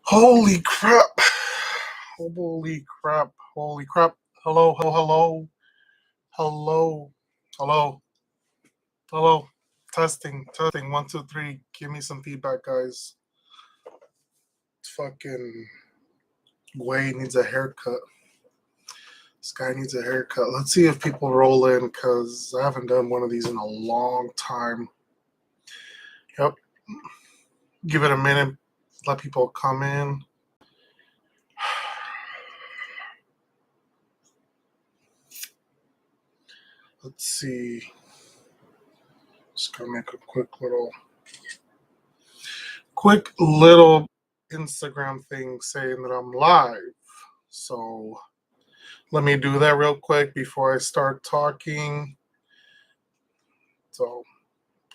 Holy crap. Holy crap. Holy crap. Hello, hello, hello. Hello. Hello. Hello. Testing. Testing. 1, 2, 3. Give me some feedback, guys. Fucking Way needs a haircut. This guy needs a haircut. Let's see if people roll in because I haven't done one of these in a long time. Yep. Give it a minute. Let people come in. Let's see. Just gonna make a quick little Instagram thing saying that I'm live. So let me do that real quick before I start talking. So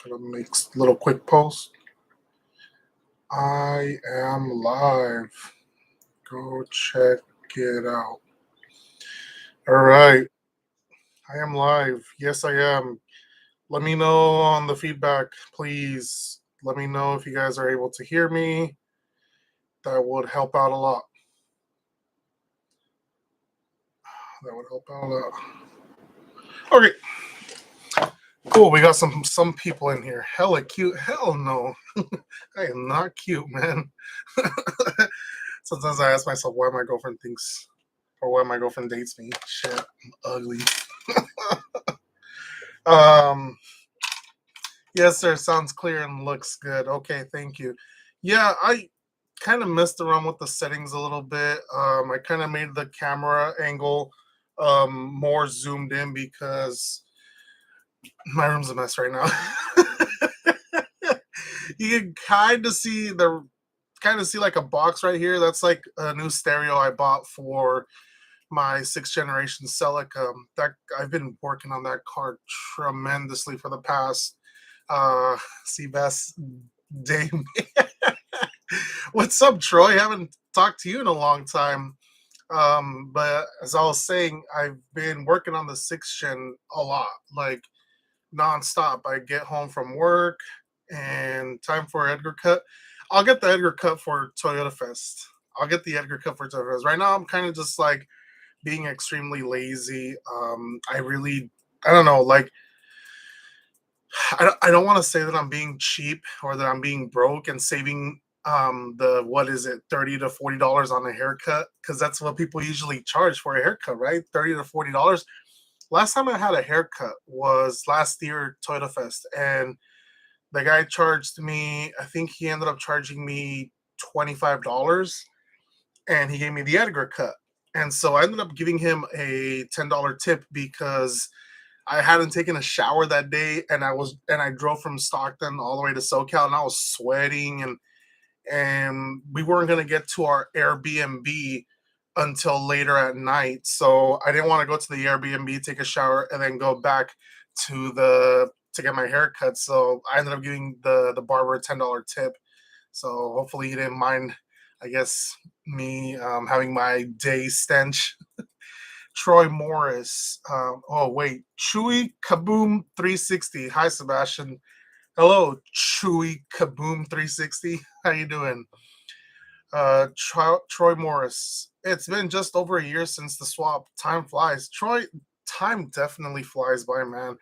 I'm gonna make a little quick post. I am live. Go check it out. All right. I am live. Yes, I am. Let me know on the feedback, please. Let me know if you guys are able to hear me. That would help out a lot. That would help out a lot. Okay. Cool. We got some people in here. Hella cute. Hell no. I am not cute, man. Sometimes I ask myself why my girlfriend thinks or why my girlfriend dates me. Shit, I'm ugly. Yes, sir. Sounds clear and looks good. Okay, thank you. Yeah, I kind of messed around with the settings a little bit. I kind of made the camera angle more zoomed in because my room's a mess right now. You can kind of see like a box right here. That's like a new stereo I bought for my 6th generation Celica. That I've been working on that car tremendously for the past cbass day. What's up, Troy? Haven't talked to you in a long time. But as I was saying, I've been working on the 6th gen a lot, like nonstop. I get home from work and time for Edgar cut. I'll get the Edgar cut for Toyota Fest. I'll get the Edgar cut for Toyota Fest. Right now, I'm kind of just like being extremely lazy. I don't know, like, I don't want to say that I'm being cheap or that I'm being broke and saving the what is it, $30 to $40 on a haircut, because that's what people usually charge for a haircut, right? $30 to $40. Last time I had a haircut was last year Toyota Fest, and the guy charged me, I think he ended up charging me $25, and he gave me the Edgar cut. And so I ended up giving him a $10 tip because I hadn't taken a shower that day, and I drove from Stockton all the way to SoCal, and I was sweating, and we weren't gonna get to our Airbnb until later at night. So I didn't want to go to the Airbnb, take a shower, and then go back to get my hair cut. So I ended up giving the barber a $10 tip. So hopefully he didn't mind, I guess, me having my day stench. Troy Morris. Oh wait, Chewy Kaboom 360. Hi Sebastian. Hello, Chewy Kaboom 360. How you doing? Troy Morris. It's been just over a year since the swap. Time flies. Troy, time definitely flies by, man.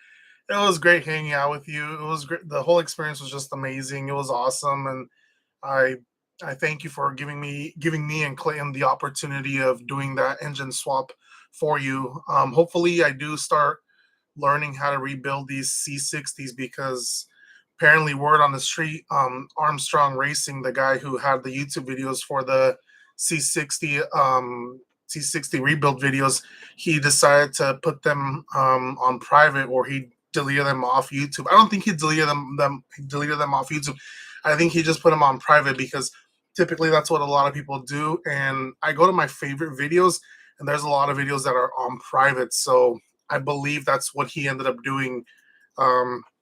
It was great hanging out with you. It was great. The whole experience was just amazing. It was awesome, and I I thank you for giving me and Clayton the opportunity of doing that engine swap for you. Hopefully, I do start learning how to rebuild these C60s because apparently, word on the street, Armstrong Racing, the guy who had the YouTube videos for the C60 C60 rebuild videos, he decided to put them on private, or he deleted them off YouTube. I don't think he deleted them off YouTube. I think he just put them on private because typically that's what a lot of people do. And I go to my favorite videos, and there's a lot of videos that are on private. So I believe that's what he ended up doing.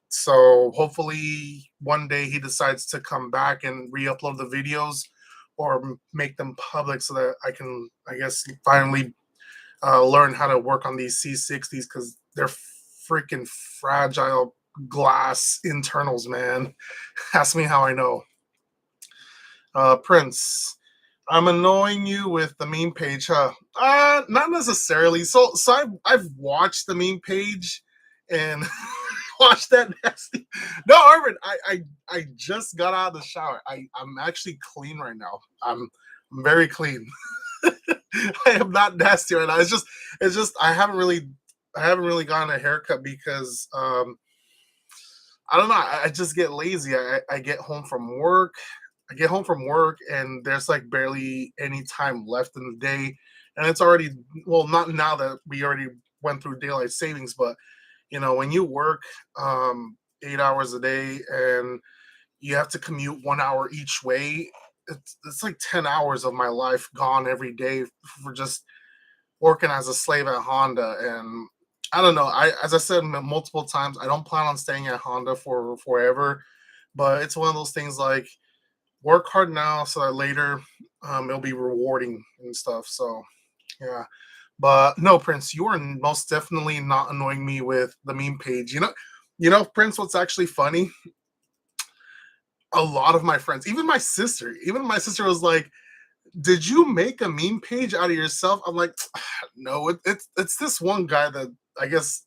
So hopefully one day he decides to come back and re-upload the videos or make them public so that I can, I guess, finally learn how to work on these C60s because they're freaking fragile glass internals, man. Ask me how I know. Prince. I'm annoying you with the meme page, huh? Not necessarily. So I've watched the meme page and watched that nasty. No, Arvin, I just got out of the shower. I'm actually clean right now. I'm very clean. I am not nasty right now. It's just I haven't really gotten a haircut because I don't know. I just get lazy. I get home from work. I get home from work and there's like barely any time left in the day. And it's already, well, not now that we already went through daylight savings, but when you work 8 hours a day and you have to commute 1 hour each way, it's like 10 hours of my life gone every day for just working as a slave at Honda. And I don't know. As I said multiple times, I don't plan on staying at Honda for forever. But it's one of those things like work hard now so that later it'll be rewarding and stuff. So yeah. But no, Prince, you are most definitely not annoying me with the meme page. Prince, what's actually funny? A lot of my friends, even my sister was like, did you make a meme page out of yourself? I'm like, no, it's this one guy that I guess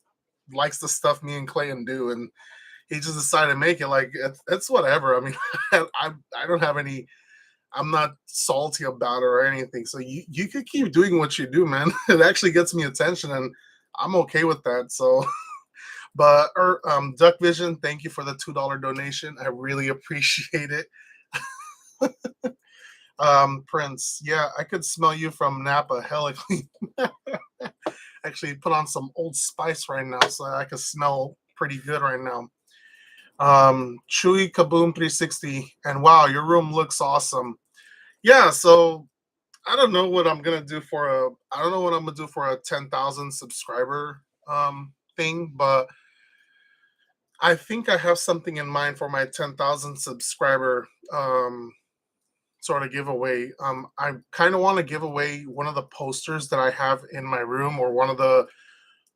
likes the stuff me and Clayton do, and he just decided to make it. Like it's whatever. I mean, I don't have any. I'm not salty about it or anything. So you could keep doing what you do, man. It actually gets me attention, and I'm okay with that. So, but Duck Vision, thank you for the $2 donation. I really appreciate it. Prince, yeah, I could smell you from Napa. Hella clean. Actually, put on some Old Spice right now, so I can smell pretty good right now. Chewy Kaboom 360, and wow, your room looks awesome. Yeah, so I don't know what I'm gonna do for a 10,000 subscriber thing, but I think I have something in mind for my 10,000 subscriber sort of giveaway. I kind of want to give away one of the posters that I have in my room, or one of the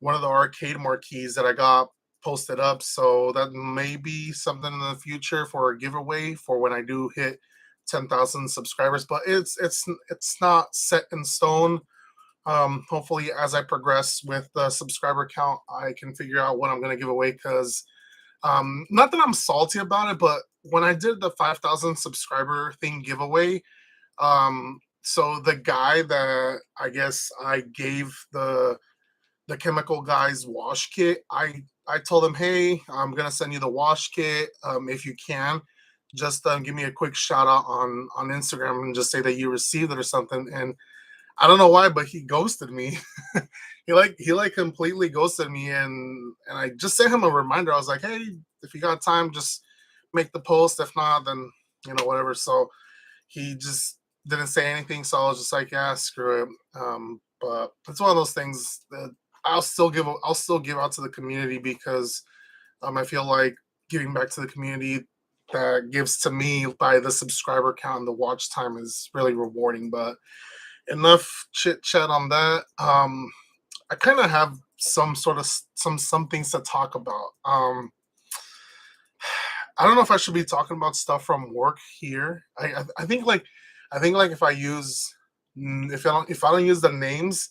arcade marquees that I got posted up. So that may be something in the future for a giveaway for when I do hit 10,000 subscribers. But it's not set in stone. Hopefully, as I progress with the subscriber count, I can figure out what I'm going to give away. Because not that I'm salty about it, but when I did the 5,000 subscriber thing giveaway, so the guy that I guess I gave the chemical guy's wash kit, I told him, hey, I'm gonna send you the wash kit. If you can, just give me a quick shout out on Instagram and just say that you received it or something. And I don't know why, but he ghosted me. he completely ghosted me, and I just sent him a reminder. I was like, hey, if you got time, just make the post. If not, then whatever. So he just didn't say anything. So I was just like, yeah, screw it. But it's one of those things that I'll still give out to the community because I feel like giving back to the community that gives to me by the subscriber count and the watch time is really rewarding. But enough chit chat on that. I kind of have some things to talk about. I don't know if I should be talking about stuff from work here. I think like if I use if I don't use the names,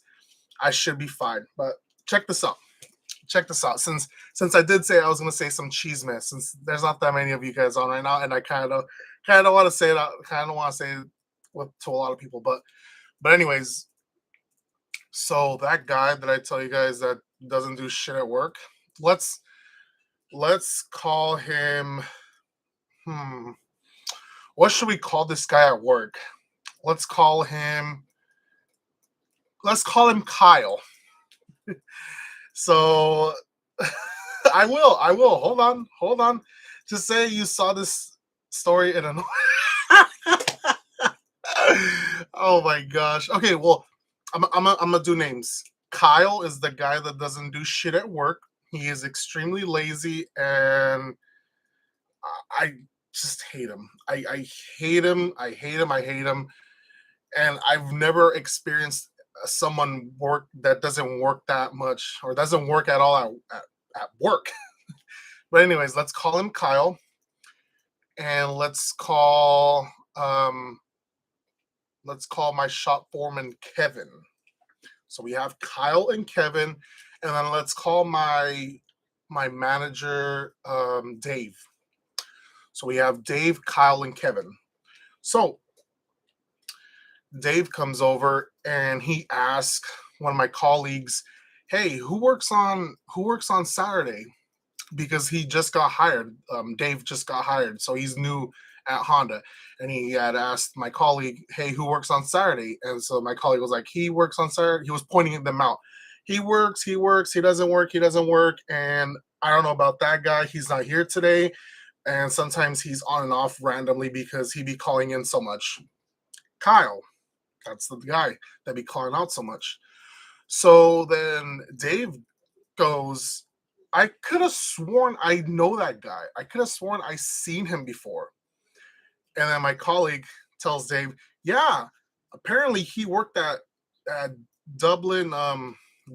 I should be fine. But check this out. Check this out. Since I did say I was gonna say some cheese mess, since there's not that many of you guys on right now, and I kind of want to say it out, kind of want to say it to a lot of people, but anyways, so that guy that I tell you guys that doesn't do shit at work, let's let's call him. Hmm, what should we call this guy at work? Let's call him. Let's call him Kyle. So I will. I will. Hold on. Hold on. Just say you saw this story in an. Oh my gosh. Okay. Well, I'm gonna do names. Kyle is the guy that doesn't do shit at work. He is extremely lazy, and I just hate him. I hate him. I hate him. I hate him. And I've never experienced someone work that doesn't work that much or doesn't work at all at work. But anyways, let's call him Kyle, and let's call let's call my shop foreman Kevin. So we have Kyle and Kevin, and then let's call my manager Dave. So we have Dave, Kyle, and Kevin. So Dave comes over and he asks one of my colleagues, "Hey, who works on Saturday?" Because he just got hired. Dave just got hired, so he's new at Honda. And he had asked my colleague, "Hey, who works on Saturday?" And so my colleague was like, "He works on Saturday." He was pointing them out. He works, he works, he doesn't work, he doesn't work. And I don't know about that guy. He's not here today. And sometimes he's on and off randomly because he be calling in so much. Kyle, that's the guy that be calling out so much. So then Dave goes, I could have sworn I know that guy. I could have sworn I seen him before. And then my colleague tells Dave, yeah, apparently he worked at Dublin,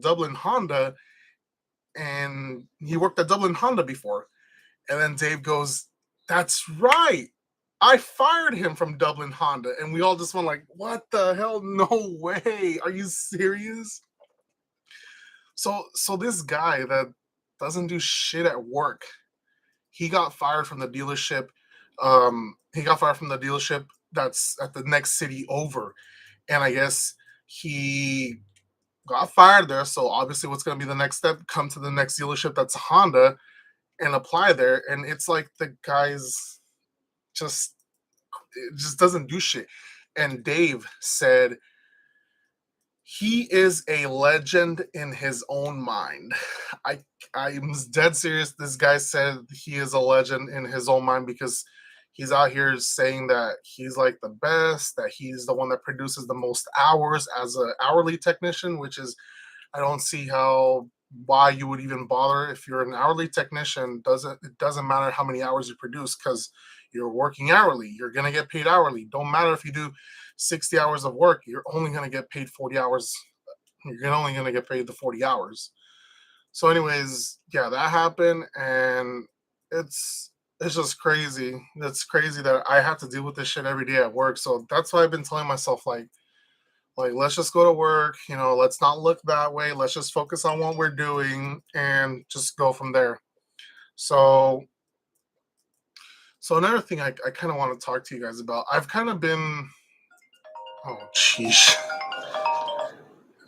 Dublin Honda, and he worked at Dublin Honda before. And then Dave goes, that's right. I fired him from Dublin Honda. And we all just went like, what the hell? No way. Are you serious? So this guy that doesn't do shit at work, he got fired from the dealership. He got fired from the dealership that's at the next city over. And I guess he got fired there. So obviously what's gonna be the next step? Come to the next dealership that's Honda and apply there. And it's like the guy's just it just doesn't do shit. And Dave said he is a legend in his own mind. I I'm dead serious. This guy said he is a legend in his own mind because he's out here saying that he's like the best, that he's the one that produces the most hours as an hourly technician, which is I don't see how why you would even bother if you're an hourly technician. It doesn't matter how many hours you produce because you're working hourly. You're gonna get paid hourly. Don't matter if you do 60 hours of work. You're only gonna get paid 40 hours. You're only gonna get paid the 40 hours. So, anyways, yeah, that happened, and it's just crazy. It's crazy that I have to deal with this shit every day at work. So that's why I've been telling myself like let's just go to work, let's not look that way, let's just focus on what we're doing and just go from there. So so another thing I kind of want to talk to you guys about, I've kind of been, oh sheesh,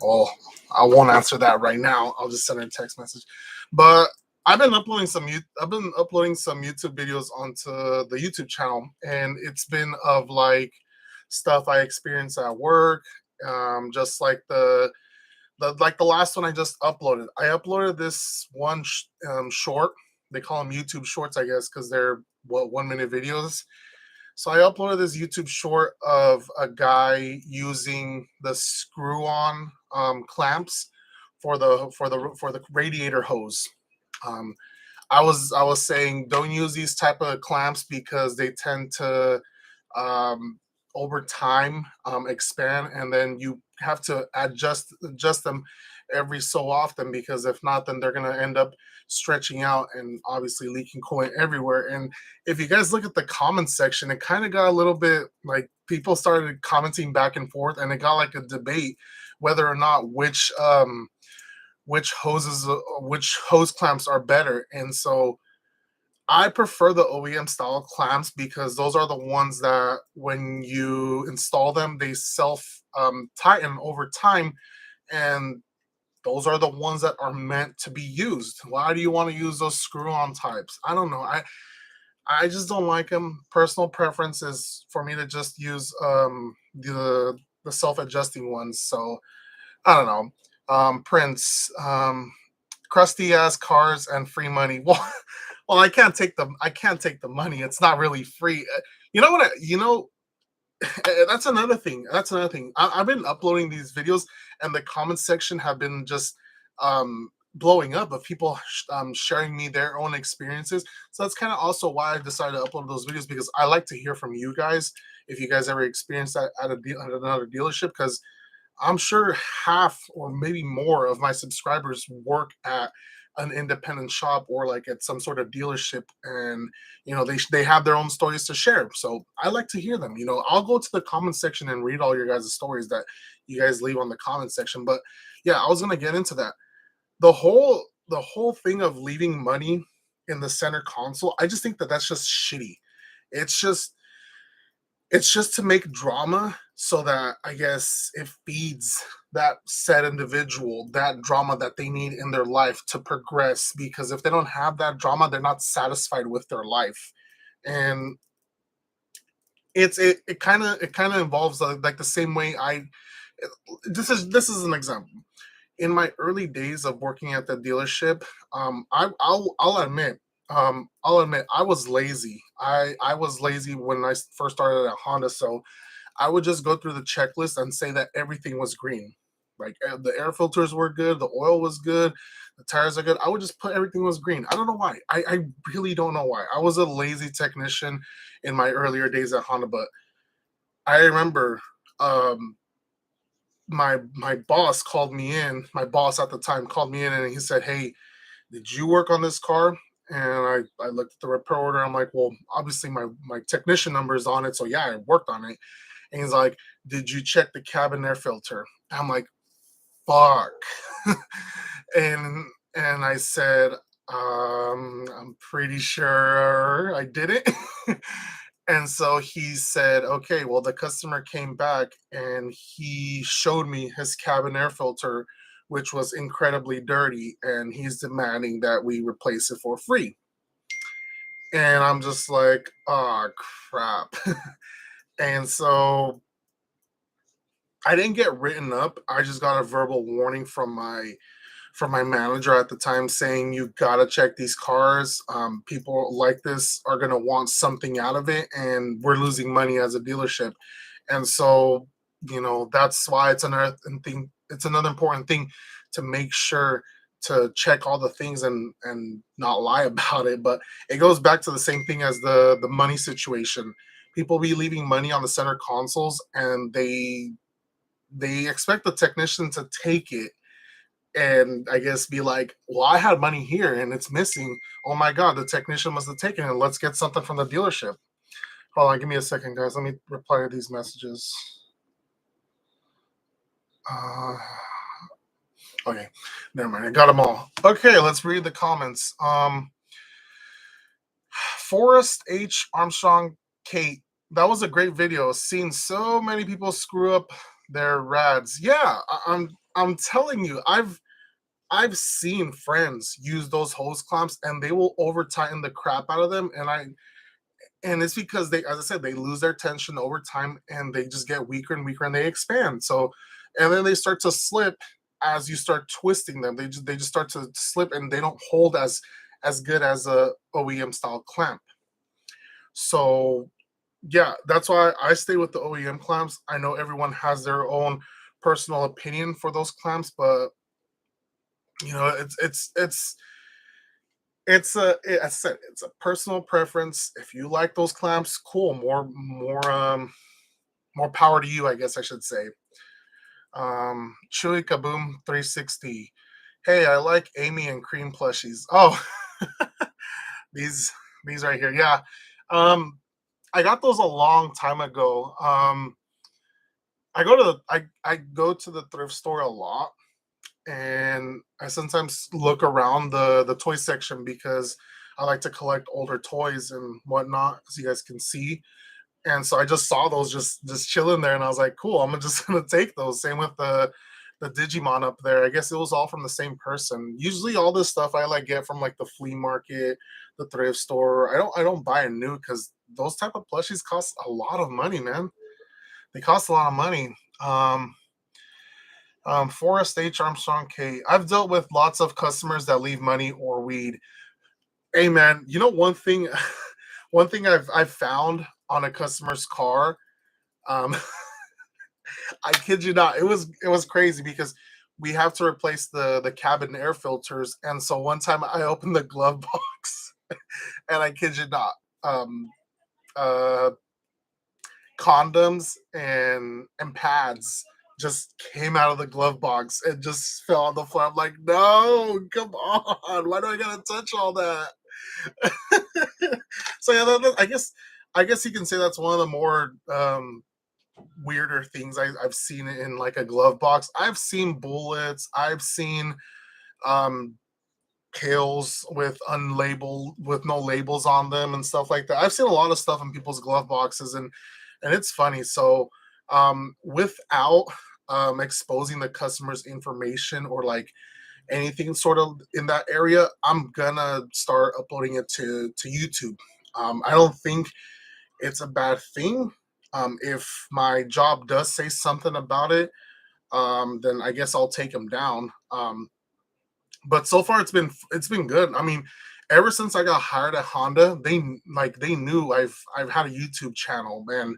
well, I won't answer that right now, I'll just send her a text message. But I've been uploading some YouTube videos onto the YouTube channel, and it's been of like stuff I experienced at work, just like the last one I just uploaded. I uploaded this one short. They call them YouTube shorts, I guess, because they're 1 minute videos. So I uploaded this YouTube short of a guy using the screw-on clamps for the radiator hose. Um, I was saying don't use these type of clamps because they tend to um, over time expand, and then you have to adjust them every so often because if not, then they're gonna end up stretching out and obviously leaking coolant everywhere. And if you guys look at the comments section, it kind of got a little bit like people started commenting back and forth, and it got like a debate whether or not which hose clamps are better. And so I prefer the OEM style clamps because those are the ones that when you install them, they self tighten over time, and those are the ones that are meant to be used. Why do you want to use those screw-on types? I don't know. I just don't like them. Personal preference is for me to just use the self-adjusting ones. So I don't know. Prince, crusty ass cars and free money. Well, I can't take the money. It's not really free. You know what? That's another thing. That's another thing. I've been uploading these videos, and the comment section have been just blowing up of people sharing me their own experiences. So that's kind of also why I decided to upload those videos, because I like to hear from you guys if you guys ever experienced that at another dealership, because I'm sure half or maybe more of my subscribers work at an independent shop or like at some sort of dealership, and they have their own stories to share. So I like to hear them. I'll go to the comment section and read all your guys' stories that you guys leave on the comment section. But yeah, I was gonna get into that. The whole thing of leaving money in the center console, I just think that that's just shitty. It's just it's just to make drama, so that I guess it feeds that said individual that drama that they need in their life to progress, because if they don't have that drama, they're not satisfied with their life. And it kind of involves like the same way I this is an example. In my early days of working at the dealership, I'll admit I was lazy. I was lazy when I first started at Honda, so I would just go through the checklist and say that everything was green. Like the air filters were good, the oil was good, the tires are good. I would just put everything was green. I don't know why. I really don't know why. I was a lazy technician in my earlier days at Honda, but I remember um, my boss called me in. My boss at the time called me in and he said, "Hey, did you work on this car?" And I looked at the repair order. I'm like, "Well, obviously my technician number is on it, so yeah, I worked on it." And he's like, "Did you check the cabin air filter?" I'm like, "Fuck." and and I said, "I'm pretty sure I did it." And so he said, "Okay, well, the customer came back and he showed me his cabin air filter, which was incredibly dirty, and he's demanding that we replace it for free." And I'm just like, "Oh, crap." And so I didn't get written up. I just got a verbal warning from my manager at the time, saying you gotta check these cars. People like this are gonna want something out of it, and we're losing money as a dealership. And so, that's why it's another important thing to make sure to check all the things and not lie about it. But it goes back to the same thing as the money situation. People be leaving money on the center consoles, and they expect the technician to take it and I guess be like, "Well, I had money here and it's missing. Oh my god, the technician must have taken it. Let's get something from the dealership." Hold on, give me a second, guys. Let me reply to these messages. Uh, okay, never mind. I got them all. Okay, let's read the comments. Forrest H. Armstrong Kate. That was a great video. Seeing so many people screw up their rads. Yeah, I'm telling you, I've seen friends use those hose clamps and they will over tighten the crap out of them, and it's because they, as I said, they lose their tension over time and they just get weaker and weaker and they expand. So, and then they start to slip as you start twisting them. They just start to slip and they don't hold as good as a OEM style clamp. So yeah, that's why I stay with the OEM clamps. I know everyone has their own personal opinion for those clamps, but as I said, it's a personal preference. If you like those clamps, cool. More power to you, I guess I should say. Chewy Kaboom 360. Hey, I like Amy and cream plushies. Oh, these these right here. Yeah. Um, I got those a long time ago. I go to the thrift store a lot, and I sometimes look around the toy section because I like to collect older toys and whatnot, as you guys can see. And so I just saw those just chilling there, and I was like, cool, I'm just gonna take those. Same with the Digimon up there. I guess it was all from the same person. Usually, all this stuff I like get from like the flea market, the thrift store. I don't buy a new because those type of plushies cost a lot of money, man. They cost a lot of money. Forrest H. Armstrong K. I've dealt with lots of customers that leave money or weed. Hey man, one thing, one thing I've found on a customer's car. Um, I kid you not, it was crazy because we have to replace the cabin air filters, and so one time I opened the glove box, and I kid you not, um, uh, condoms and pads just came out of the glove box and just fell on the floor. I'm like, no, come on. Why do I gotta touch all that? So yeah, I guess you can say that's one of the more weirder things I've seen in like a glove box. I've seen bullets. I've seen um, pills with unlabeled with no labels on them and stuff like that. I've seen a lot of stuff in people's glove boxes, and it's funny. So without exposing the customer's information or like anything sort of in that area, I'm gonna start uploading it to YouTube. I don't think it's a bad thing. If my job does say something about it, then I guess I'll take them down. But so far it's been good. I mean, ever since I got hired at Honda, they knew I've had a YouTube channel, man.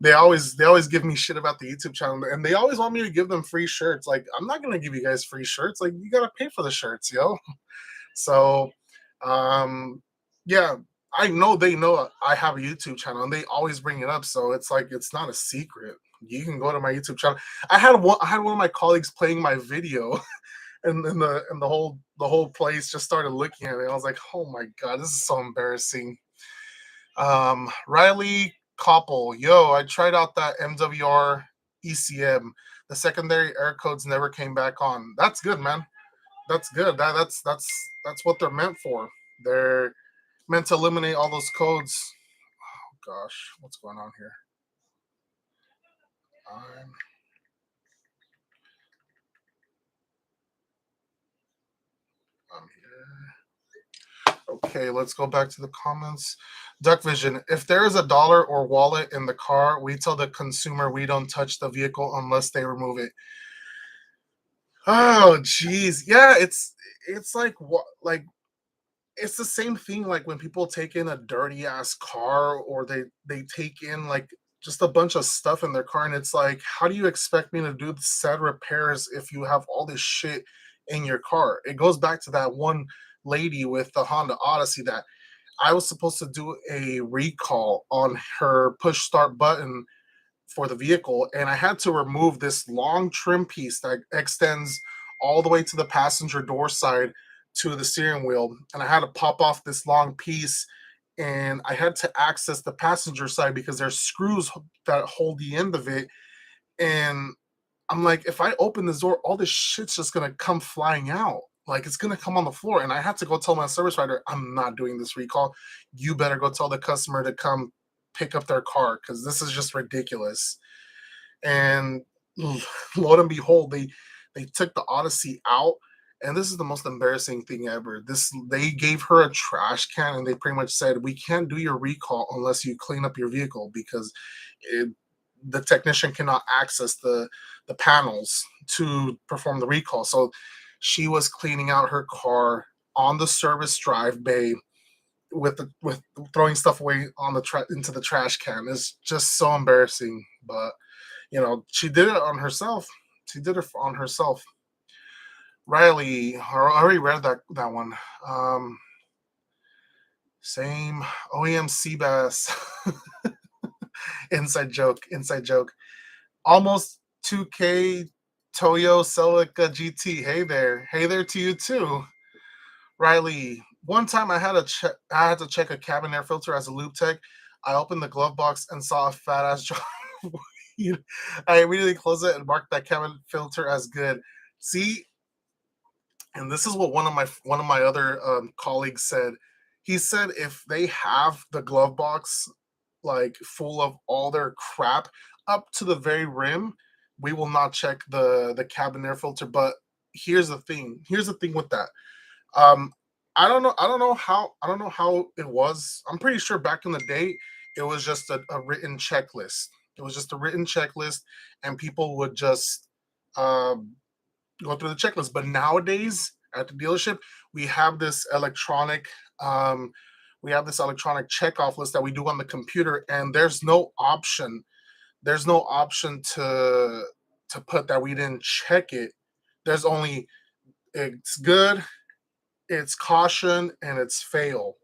They always give me shit about the YouTube channel, and they always want me to give them free shirts. Like, I'm not gonna give you guys free shirts. Like, you gotta pay for the shirts, yo. So, um, yeah, I know they know I have a YouTube channel, and they always bring it up. So it's like it's not a secret. You can go to my YouTube channel. I had one of my colleagues playing my video, and the whole place just started looking at it. I was like, oh my god, this is so embarrassing. Riley Koppel, yo, I tried out that MWR ECM. The secondary air codes never came back on. That's good, man. That's good. That's what they're meant for. They're meant to eliminate all those codes. Oh gosh, what's going on here? I'm, I'm here. Okay, let's go back to the comments. Duck Vision. If there is a dollar or wallet in the car, we tell the consumer we don't touch the vehicle unless they remove it. Oh, jeez. Yeah, it's like what like it's the same thing like when people take in a dirty ass car or they take in like just a bunch of stuff in their car, and it's like, how do you expect me to do said repairs if you have all this shit in your car? It goes back to that one lady with the Honda Odyssey that I was supposed to do a recall on her push start button for the vehicle, and I had to remove this long trim piece that extends all the way to the passenger door side to the steering wheel, and I had to pop off this long piece, and I had to access the passenger side because there's screws that hold the end of it, and I'm like, if I open this door, all this shit's just gonna come flying out. Like, it's gonna come on the floor. And I had to go tell my service writer, I'm not doing this recall. You better go tell the customer to come pick up their car because this is just ridiculous. And lo and behold, they took the Odyssey out. And this is the most embarrassing thing ever. This They gave her a trash can and they pretty much said, we can't do your recall unless you clean up your vehicle because it, the technician cannot access the panels to perform the recall. So she was cleaning out her car on the service drive bay with throwing stuff away on into the trash can. It's just so embarrassing. But she did it on herself. She did it on herself. Riley, I already read that one. Same OEM cbass. Inside joke. Inside joke. Almost 2K Toyo Celica GT. Hey there to you too, Riley. One time I had to check a cabin air filter as a lube tech. I opened the glove box and saw a fat ass jar. I immediately closed it and marked that cabin filter as good. See, and this is what one of my other colleagues said. He said if they have the glove box like full of all their crap up to the very rim, we will not check the cabin air filter. But here's the thing. Here's the thing with that. Um, I don't know. I don't know how it was. I'm pretty sure back in the day, it was just a written checklist. It was just a written checklist, and people would just um, go through the checklist. But nowadays at the dealership, we have this electronic um, we have this electronic checkoff list that we do on the computer, and there's no option. There's no option to put that we didn't check it. There's only it's good, it's caution, and it's fail.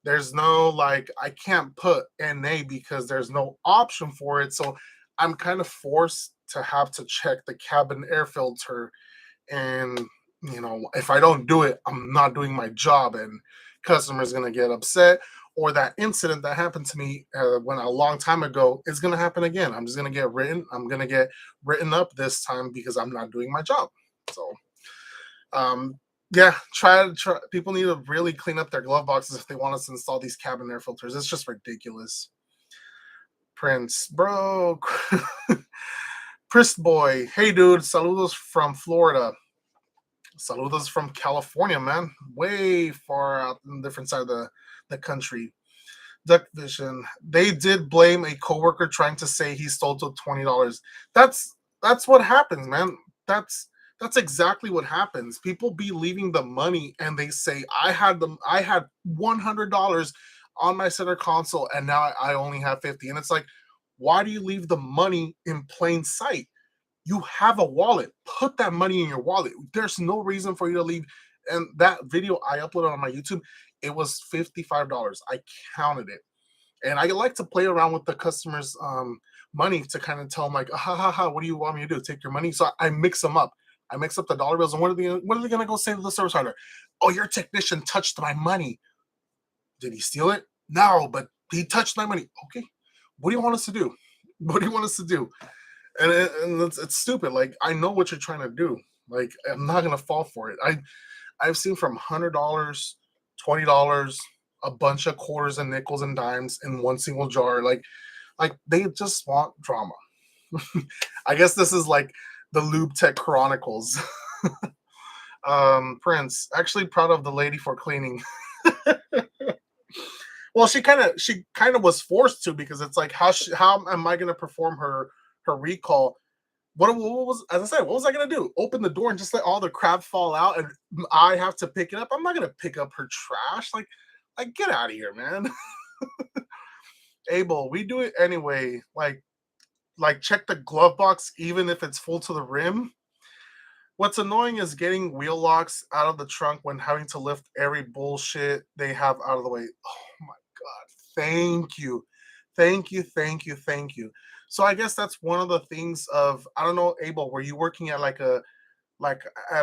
There's no like I can't put NA because there's no option for it. So I'm kind of forced to have to check the cabin air filter, and if I don't do it, I'm not doing my job, and customers gonna get upset. Or that incident that happened to me when a long time ago is gonna happen again. I'm gonna get written up this time because I'm not doing my job. So um yeah, try people need to really clean up their glove boxes if they want us to install these cabin air filters. It's just ridiculous. Prince, bro. Chris boy, hey dude, saludos from Florida. Saludos from California, man. Way far out in the different side of the country. Duck Vision. They did blame a coworker trying to say he stole to $20. That's what happens, man. That's exactly what happens. People be leaving the money and they say, I had $100 on my center console and now I only have 50. And it's like, why do you leave the money in plain sight? You have a wallet. Put that money in your wallet. There's no reason for you to leave. And that video I uploaded on my YouTube, it was $55. I counted it. And I like to play around with the customers' money to kind of tell them like, ha ha ha, what do you want me to do? Take your money? So I mix them up. I mix up the dollar bills, and what are they gonna go say to the service writer? Oh, your technician touched my money. Did he steal it? No, but he touched my money. Okay. What do you want us to do? What do you want us to do? And it's stupid. Like, I know what you're trying to do. Like, I'm not gonna fall for it. I've seen from $100, $20, a bunch of quarters and nickels and dimes in one single jar. Like they just want drama. I guess this is like the Lube Tech Chronicles. Prince, actually proud of the lady for cleaning. Well, she kind of was forced to, because it's like, how am I going to perform her recall? What was, as I said, what was I gonna do? Open the door and just let all the crap fall out, and I have to pick it up? I'm not gonna pick up her trash. Like get out of here, man. Abel, we do it anyway. Like check the glove box even if it's full to the rim. What's annoying is getting wheel locks out of the trunk when having to lift every bullshit they have out of the way. Oh my god. Thank you. Thank you. Thank you. Thank you. So I guess that's one of the things of, I don't know, Abel, were you working at like at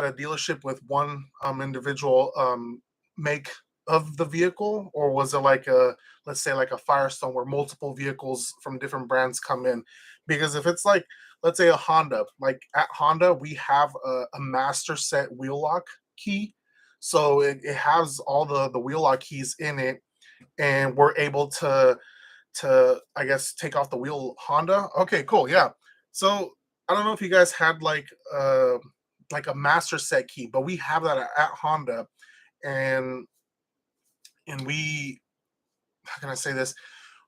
a dealership with one individual make of the vehicle, or was it like a, let's say like a Firestone where multiple vehicles from different brands come in? Because if it's like, let's say a Honda, like at Honda we have a master set wheel lock key, so it has all the wheel lock keys in it, and we're able to I guess take off the wheel Honda. Okay, cool, yeah. So I don't know if you guys had like a master set key, but we have that at Honda, and we, how can I say this?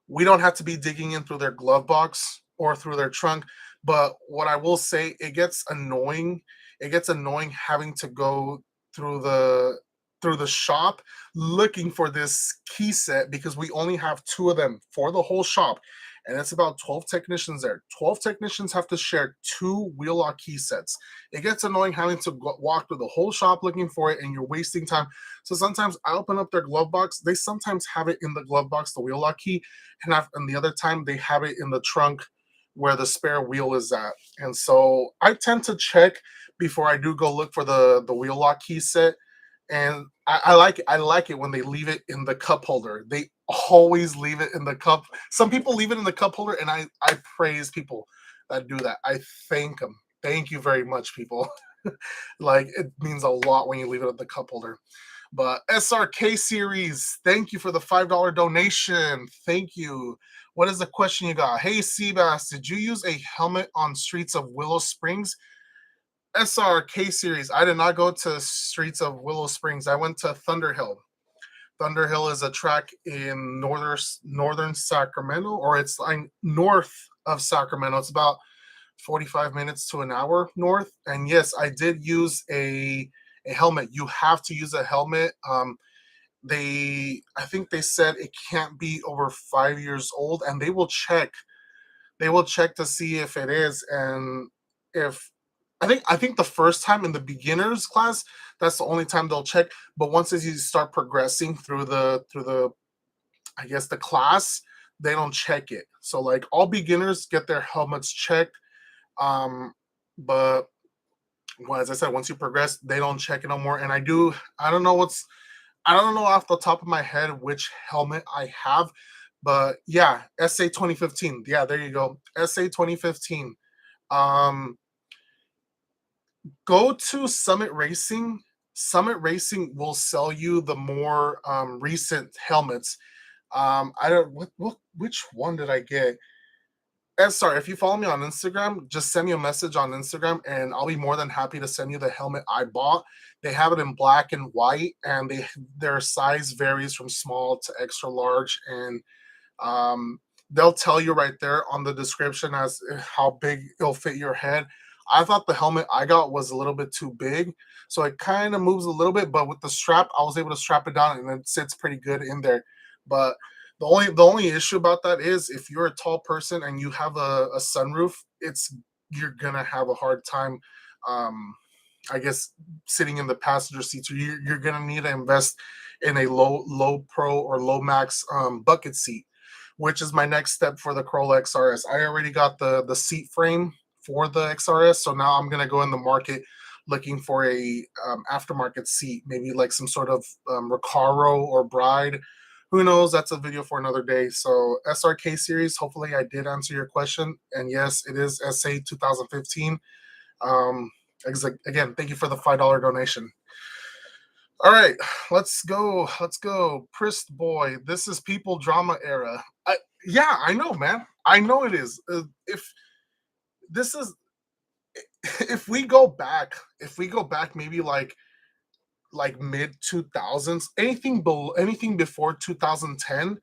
We don't have to be digging in through their glove box or through their trunk. But what I will say, it gets annoying. It gets annoying having to go through the shop looking for this key set, because we only have two of them for the whole shop, and it's about 12 technicians there. 12 technicians have to share two wheel lock key sets. It gets annoying having to walk through the whole shop looking for it, and you're wasting time. So sometimes I open up their glove box. They sometimes have it in the glove box, the wheel lock key, and the other time they have it in the trunk where the spare wheel is at. And so I tend to check before I do go look for the wheel lock key set. And I like it when they leave it in the cup holder. They always leave it in the cup. Some people leave it in the cup holder, and I praise people that do that. I thank them. Thank you very much, people. Like, it means a lot when you leave it at the cup holder. But SRK series, thank you for the $5 donation. Thank you. What is the question you got? Hey cbass, did you use a helmet on streets of Willow Springs? SRK series, I did not go to streets of Willow Springs. I went to Thunderhill. Thunderhill is a track in northern Sacramento, or it's like north of Sacramento. It's about 45 minutes to an hour north. And yes, I did use a helmet. You have to use a helmet. I think they said it can't be over 5 years old, and they will check. They will check to see if it is, and if I think the first time in the beginners class, that's the only time they'll check. But once as you start progressing through the I guess the class, they don't check it. So like all beginners get their helmets checked. But well, as I said, once you progress, they don't check it no more. And I don't know I don't know off the top of my head which helmet I have, but yeah, SA 2015. Yeah, there you go. SA 2015. Um, Go to Summit Racing. Summit Racing will sell you the more recent helmets. I don't which one did I get? And sorry, if you follow me on Instagram, just send me a message on Instagram, and I'll be more than happy to send you the helmet I bought. They have it in black and white, and their size varies from small to extra large, and um, they'll tell you right there on the description as how big it'll fit your head. I thought the helmet I got was a little bit too big, so it kind of moves a little bit. But with the strap, I was able to strap it down, and it sits pretty good in there. But the only issue about that is if you're a tall person and you have a sunroof, you're gonna have a hard time. Um, I guess sitting in the passenger seat, so you're gonna need to invest in a low pro or low max bucket seat, which is my next step for the Corolla XRS. I already got the seat frame for the XRS, so now I'm gonna go in the market looking for a aftermarket seat, maybe like some sort of Recaro or Bride. Who knows? That's a video for another day. So SRK series. Hopefully, I did answer your question, and yes, it is SA 2015. Um, again, thank you for the $5 donation. All right, let's go. Let's go. Prist boy, this is people drama era. Yeah, I know, man. I know it is. If this is, if we go back, maybe like mid 2000s, anything before 2010,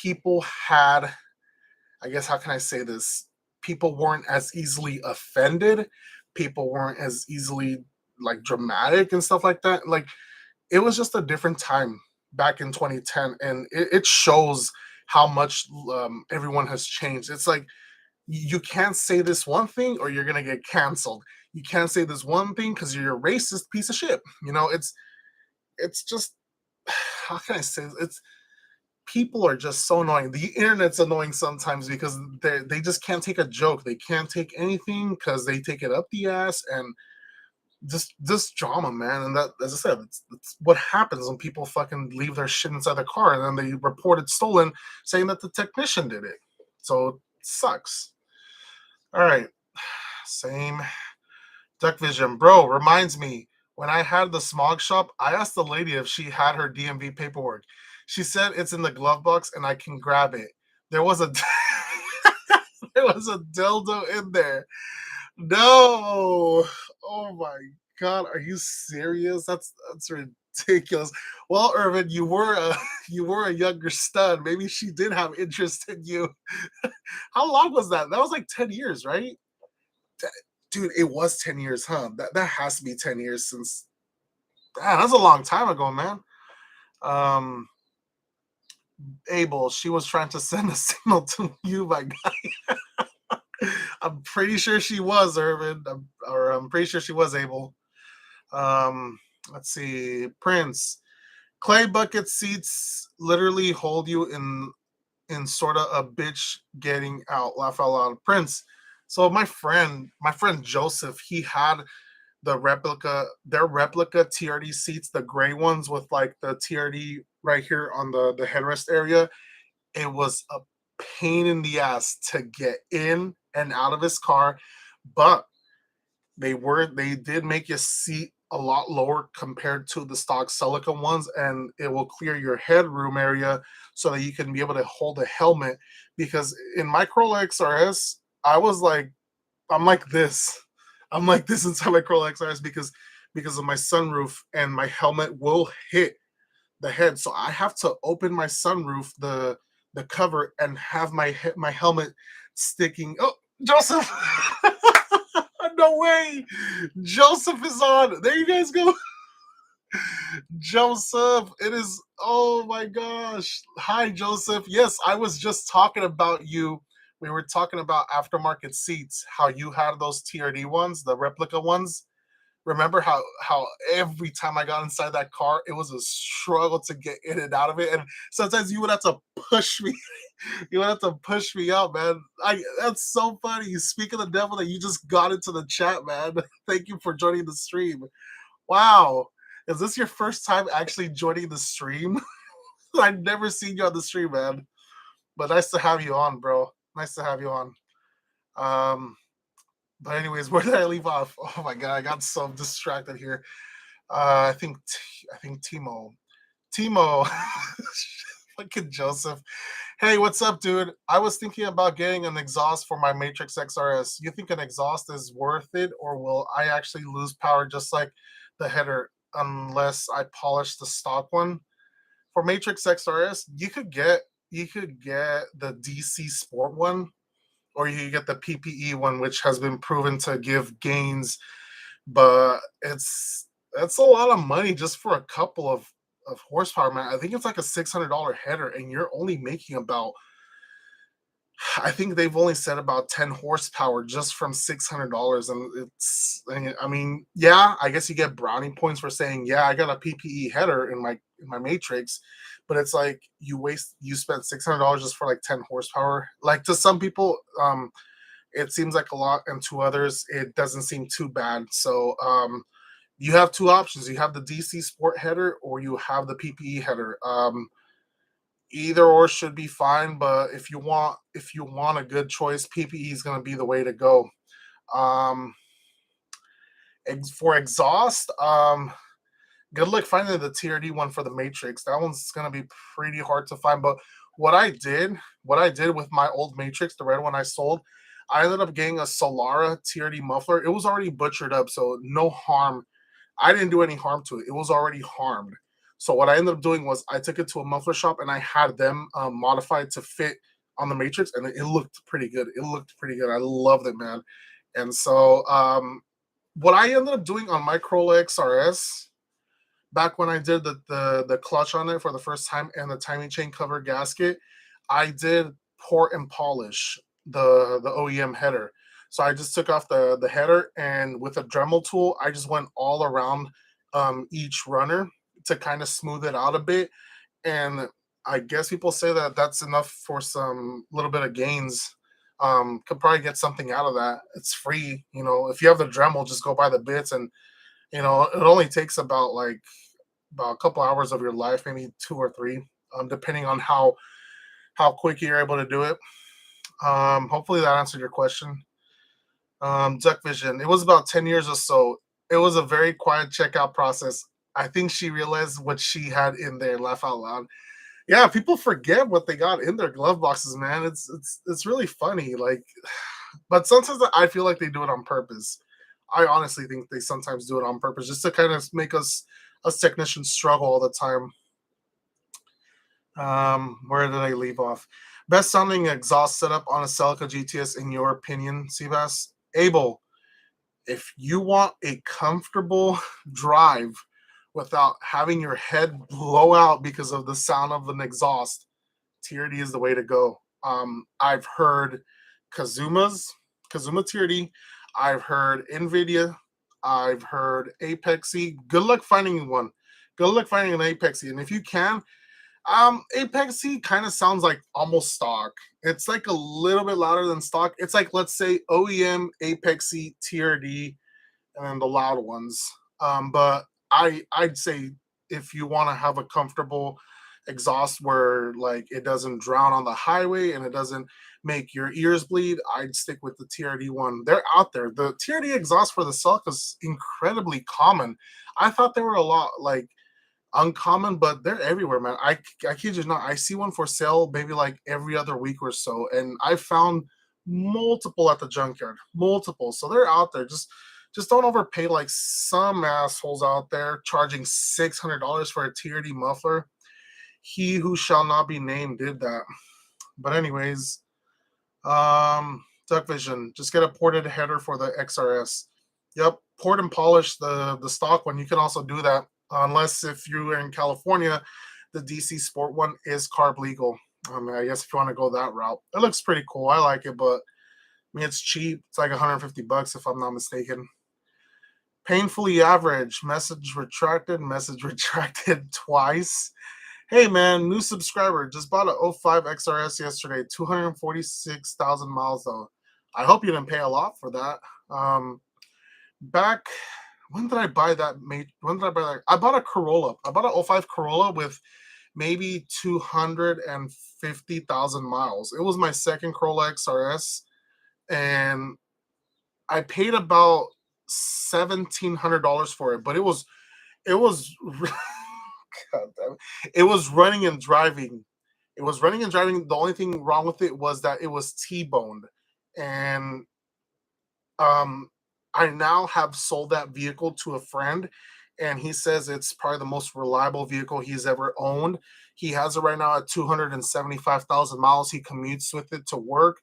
people had. I guess how can I say this? People weren't as easily offended. People weren't as easily like dramatic and stuff like that. Like it was just a different time back in 2010, and it shows how much everyone has changed. It's like you can't say this one thing or you're gonna get canceled. You can't say this one thing because you're a racist piece of shit. It's just how can I say this? It's people are just so annoying. The internet's annoying sometimes because they just can't take a joke. They can't take anything because they take it up the ass, and this drama, man. And that, as I said, it's what happens when people fucking leave their shit inside the car and then they report it stolen, saying that the technician did it. So it sucks. All right, same. Duck Vision, bro. Reminds me when I had the smog shop, I asked the lady if she had her DMV paperwork. She said it's in the glove box and I can grab it. There was a there was a dildo in there. No. Oh my god, are you serious? That's ridiculous. Well, Irvin, you were a younger stud. Maybe she did have interest in you. How long was that? That was like 10 years, right? Dude, it was 10 years, huh? That has to be 10 years since that's a long time ago, man. Um Abel, she was trying to send a signal to you, my guy. I'm pretty sure she was, Irvin. I'm pretty sure she was Abel. Let's see. Prince. Clay bucket seats literally hold you in sort of a bitch getting out. Laugh out loud. Prince. So my friend Joseph, he had their replica TRD seats, the gray ones with like the TRD right here on the headrest area. It was a pain in the ass to get in and out of his car, but they did make your seat a lot lower compared to the stock silicone ones, and it will clear your headroom area so that you can be able to hold a helmet. Because in my Corolla XRS, I'm like this. I'm like this inside my Corolla XRS because of my sunroof, and my helmet will hit the head. So I have to open my sunroof, the cover, and have my helmet sticking. Oh, Joseph! No way! Joseph is on. There you guys go. Joseph, it is. Oh my gosh! Hi, Joseph. Yes, I was just talking about you. We were talking about aftermarket seats. How you had those TRD ones, the replica ones. remember how every time I got inside that car, it was a struggle to get in and out of it, and sometimes you would have to push me. You would have to push me out, man. I That's so funny. You speak of the devil that you just got into the chat, man. Thank you for joining the stream. Wow. Is this your first time actually joining the stream? I've never seen you on the stream, man. But nice to have you on, bro. Nice to have you on. Um, but anyways, where did I leave off? Oh my god, I got so distracted here. I think Timo, fucking Joseph. Hey, what's up, dude? I was thinking about getting an exhaust for my Matrix XRS. You think an exhaust is worth it, or will I actually lose power just like the header unless I polish the stock one? For Matrix XRS, you could get the DC Sport one, or you could get the PPE one, which has been proven to give gains, but it's a lot of money just for a couple of horsepower, man. I think it's like a $600 header, and you're only making about, I think they've only said about 10 horsepower just from $600, and I mean, yeah, I guess you get brownie points for saying, yeah, I got a PPE header in my Matrix, but it's like you spent $600 just for like 10 horsepower. Like to some people, it seems like a lot, and to others, it doesn't seem too bad. So you have two options: you have the DC Sport header, or you have the PPE header. Either or should be fine, but if you want a good choice, PPE is going to be the way to go. Um, for exhaust, good luck finding the TRD one for the Matrix. That one's going to be pretty hard to find. But what I did with my old Matrix, the red one I sold, I ended up getting a Solara TRD muffler. It was already butchered up, so no harm. I didn't do any harm to it. It was already harmed. So what I ended up doing was I took it to a muffler shop and I had them modified to fit on the Matrix, and it looked pretty good. It looked pretty good. I loved it, man. And so what I ended up doing on my Corolla XRS back when I did the clutch on it for the first time and the timing chain cover gasket, I did pour and polish the OEM header. So I just took off the header, and with a Dremel tool, I just went all around each runner to kind of smooth it out a bit. And I guess people say that that's enough for some little bit of gains. Could probably get something out of that. It's free, you know. If you have the Dremel, just go buy the bits, and you know it only takes about a couple hours of your life, maybe two or three, depending on how quick you're able to do it. Hopefully that answered your question. Duck Vision. It was about 10 years or so. It was a very quiet checkout process. I think she realized what she had in there. Laugh out loud. Yeah, people forget what they got in their glove boxes, man. It's really funny. Like, but sometimes I feel like they do it on purpose. I honestly think they sometimes do it on purpose just to kind of make us technicians struggle all the time. Where did I leave off? Best sounding exhaust setup on a Celica GTS in your opinion, cbass? Abel, if you want a comfortable drive without having your head blow out because of the sound of an exhaust, TRD is the way to go. I've heard Kazuma TRD. I've heard NVIDIA. I've heard Apexy. Good luck finding one. Good luck finding an Apexy. And if you can, Apexy kind of sounds like almost stock. It's like a little bit louder than stock. It's like, let's say OEM, Apexy, TRD, and then the loud ones. But I'd say if you want to have a comfortable exhaust where like it doesn't drown on the highway and it doesn't make your ears bleed, I'd stick with the TRD one. They're out there. The TRD exhaust for the Celica is incredibly common. I thought they were a lot like uncommon, but they're everywhere, man. I kid you not. I see one for sale maybe like every other week or so, and I found multiple at the junkyard, multiple. So they're out there. Just don't overpay like some assholes out there charging $600 for a TRD muffler. He who shall not be named did that. But anyways, Duck Vision, just get a ported header for the XRS. Yep, port and polish the stock one. You can also do that, unless if you're in California, the DC Sport one is carb legal. I guess if you want to go that route, it looks pretty cool. I like it, but I mean it's cheap. It's like $150 if I'm not mistaken. Painfully average. Message retracted twice. Hey man, new subscriber. Just bought a '05 XRS yesterday. 246,000 miles though. I hope you didn't pay a lot for that. Back when did I buy that? When did I buy that? I bought a Corolla. I bought a '05 Corolla with maybe 250,000 miles. It was my second Corolla XRS, and I paid about $1,700 for it. But it was God damn it was running and driving. It was running and driving. The only thing wrong with it was that it was T-boned, and um, I now have sold that vehicle to a friend, and he says it's probably the most reliable vehicle he's ever owned. He has it right now at 275,000 miles. He commutes with it to work,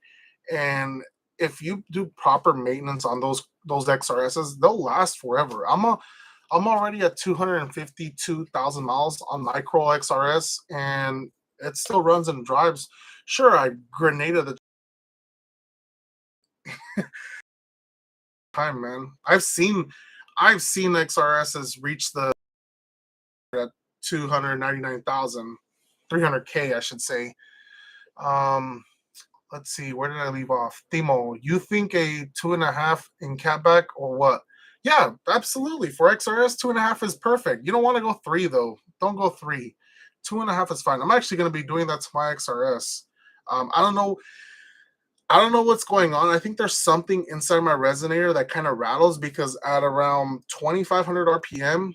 and if you do proper maintenance on those XRSs, they'll last forever. I'm already at 252,000 miles on my Corolla XRS, and it still runs and drives. Sure, I grenaded the time, man. I've seen XRSs reach the at 299,000, 300K, I should say. Um, let's see, where did I leave off? Timo, you think a 2.5 in catback or what? Yeah, absolutely. For XRS, 2.5 is perfect. You don't want to go three though. Don't go three. 2.5 is fine. I'm actually going to be doing that to my XRS. I don't know. I don't know what's going on. I think there's something inside my resonator that kind of rattles because at around 2,500 RPM,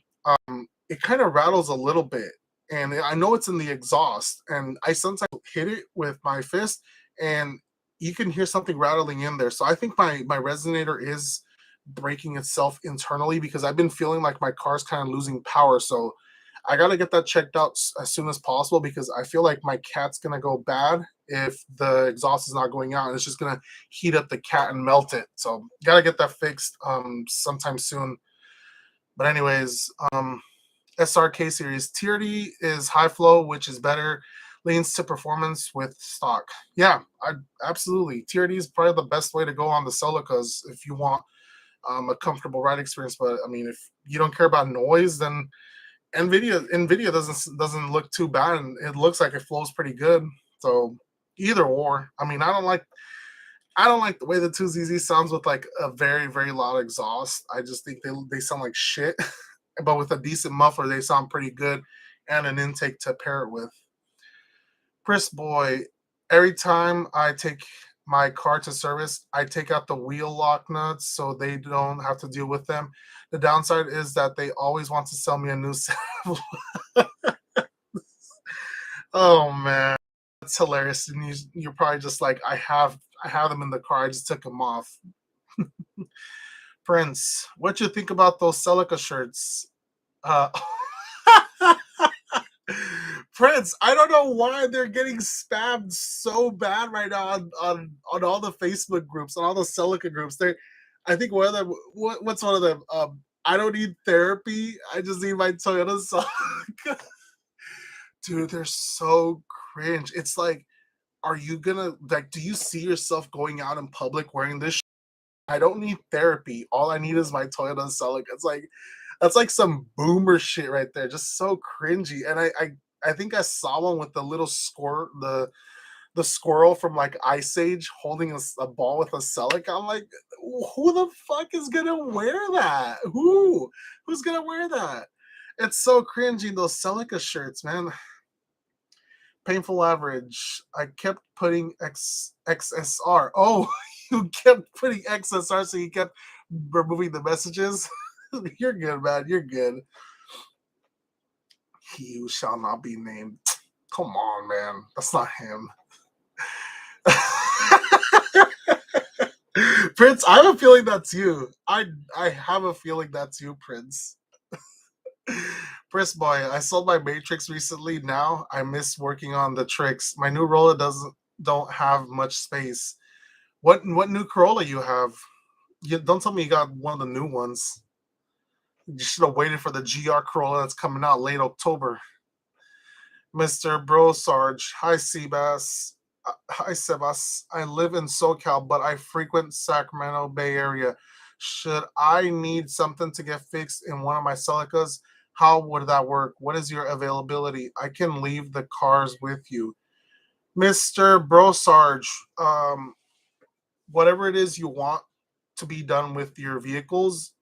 it kind of rattles a little bit. And I know it's in the exhaust. And I sometimes hit it with my fist, and you can hear something rattling in there. So I think my resonator is breaking itself internally because I've been feeling like my car's kind of losing power. So I got to get that checked out as soon as possible because I feel like my cat's going to go bad if the exhaust is not going out, and it's just going to heat up the cat and melt it. So got to get that fixed sometime soon. But anyways, SRK series TRD is high flow, which is better, leans to performance with stock. Yeah, I absolutely. TRD is probably the best way to go on the Celicas if you want a comfortable ride experience. But I mean, if you don't care about noise, then NVIDIA doesn't look too bad, and it looks like it flows pretty good. So either or. I mean, I don't like the way the 2ZZ sounds with like a very very loud exhaust. I just think they sound like shit. But with a decent muffler, they sound pretty good, and an intake to pair it with. Chris Boy, every time I take my car to service, I take out the wheel lock nuts so they don't have to deal with them. The downside is that they always want to sell me a new set. Oh man, that's hilarious. And you're probably just like, I have them in the car. I just took them off. Prince, what you think about those Celica shirts? Uh, Prince, I don't know why they're getting spammed so bad right now on all the Facebook groups, on all the Celica groups. I think one of them. What's one of them? I don't need therapy. I just need my Toyota song. Dude, they're so cringe. It's like, are you gonna like? Do you see yourself going out in public wearing this? I don't need therapy. All I need is my Toyota Celica. It's like that's like some boomer shit right there. Just so cringy. And I think I saw one with the little squirrel, the squirrel from like Ice Age holding a ball with a Celica. I'm like, who the fuck is gonna wear that? Who's gonna wear that? It's so cringy. Those Celica shirts, man. Painful average. I kept putting XSR. Oh, you kept putting XSR, so you kept removing the messages. You're good, man. You're good. He who shall not be named. Come on, man. That's not him. Prince, I have a feeling that's you. I have a feeling that's you, Prince. Prince boy, I sold my Matrix recently. Now I miss working on the tricks. My new Roller don't have much space. What new Corolla you have? You don't tell me you got one of the new ones. You should have waited for the GR Corolla that's coming out late October. Mr. Bro Sarge, hi cbass. Hi Sebas. I live in SoCal, but I frequent Sacramento Bay Area. Should I need something to get fixed in one of my Celicas, how would that work? What is your availability? I can leave the cars with you. Mr. Brosarge, whatever it is you want to be done with your vehicles,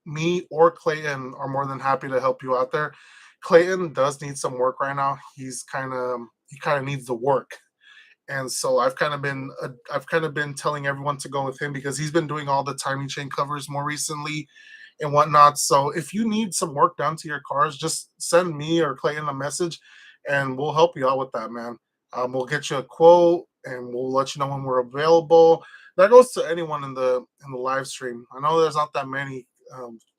me or Clayton are more than happy to help you out there. Clayton does need some work right now. He kind of needs the work, and so I've kind of been telling everyone to go with him because he's been doing all the timing chain covers more recently and whatnot. So if you need some work done to your cars, just send me or Clayton a message, and we'll help you out with that, man. We'll get you a quote, and we'll let you know when we're available. That goes to anyone in the live stream. I know there's not that many.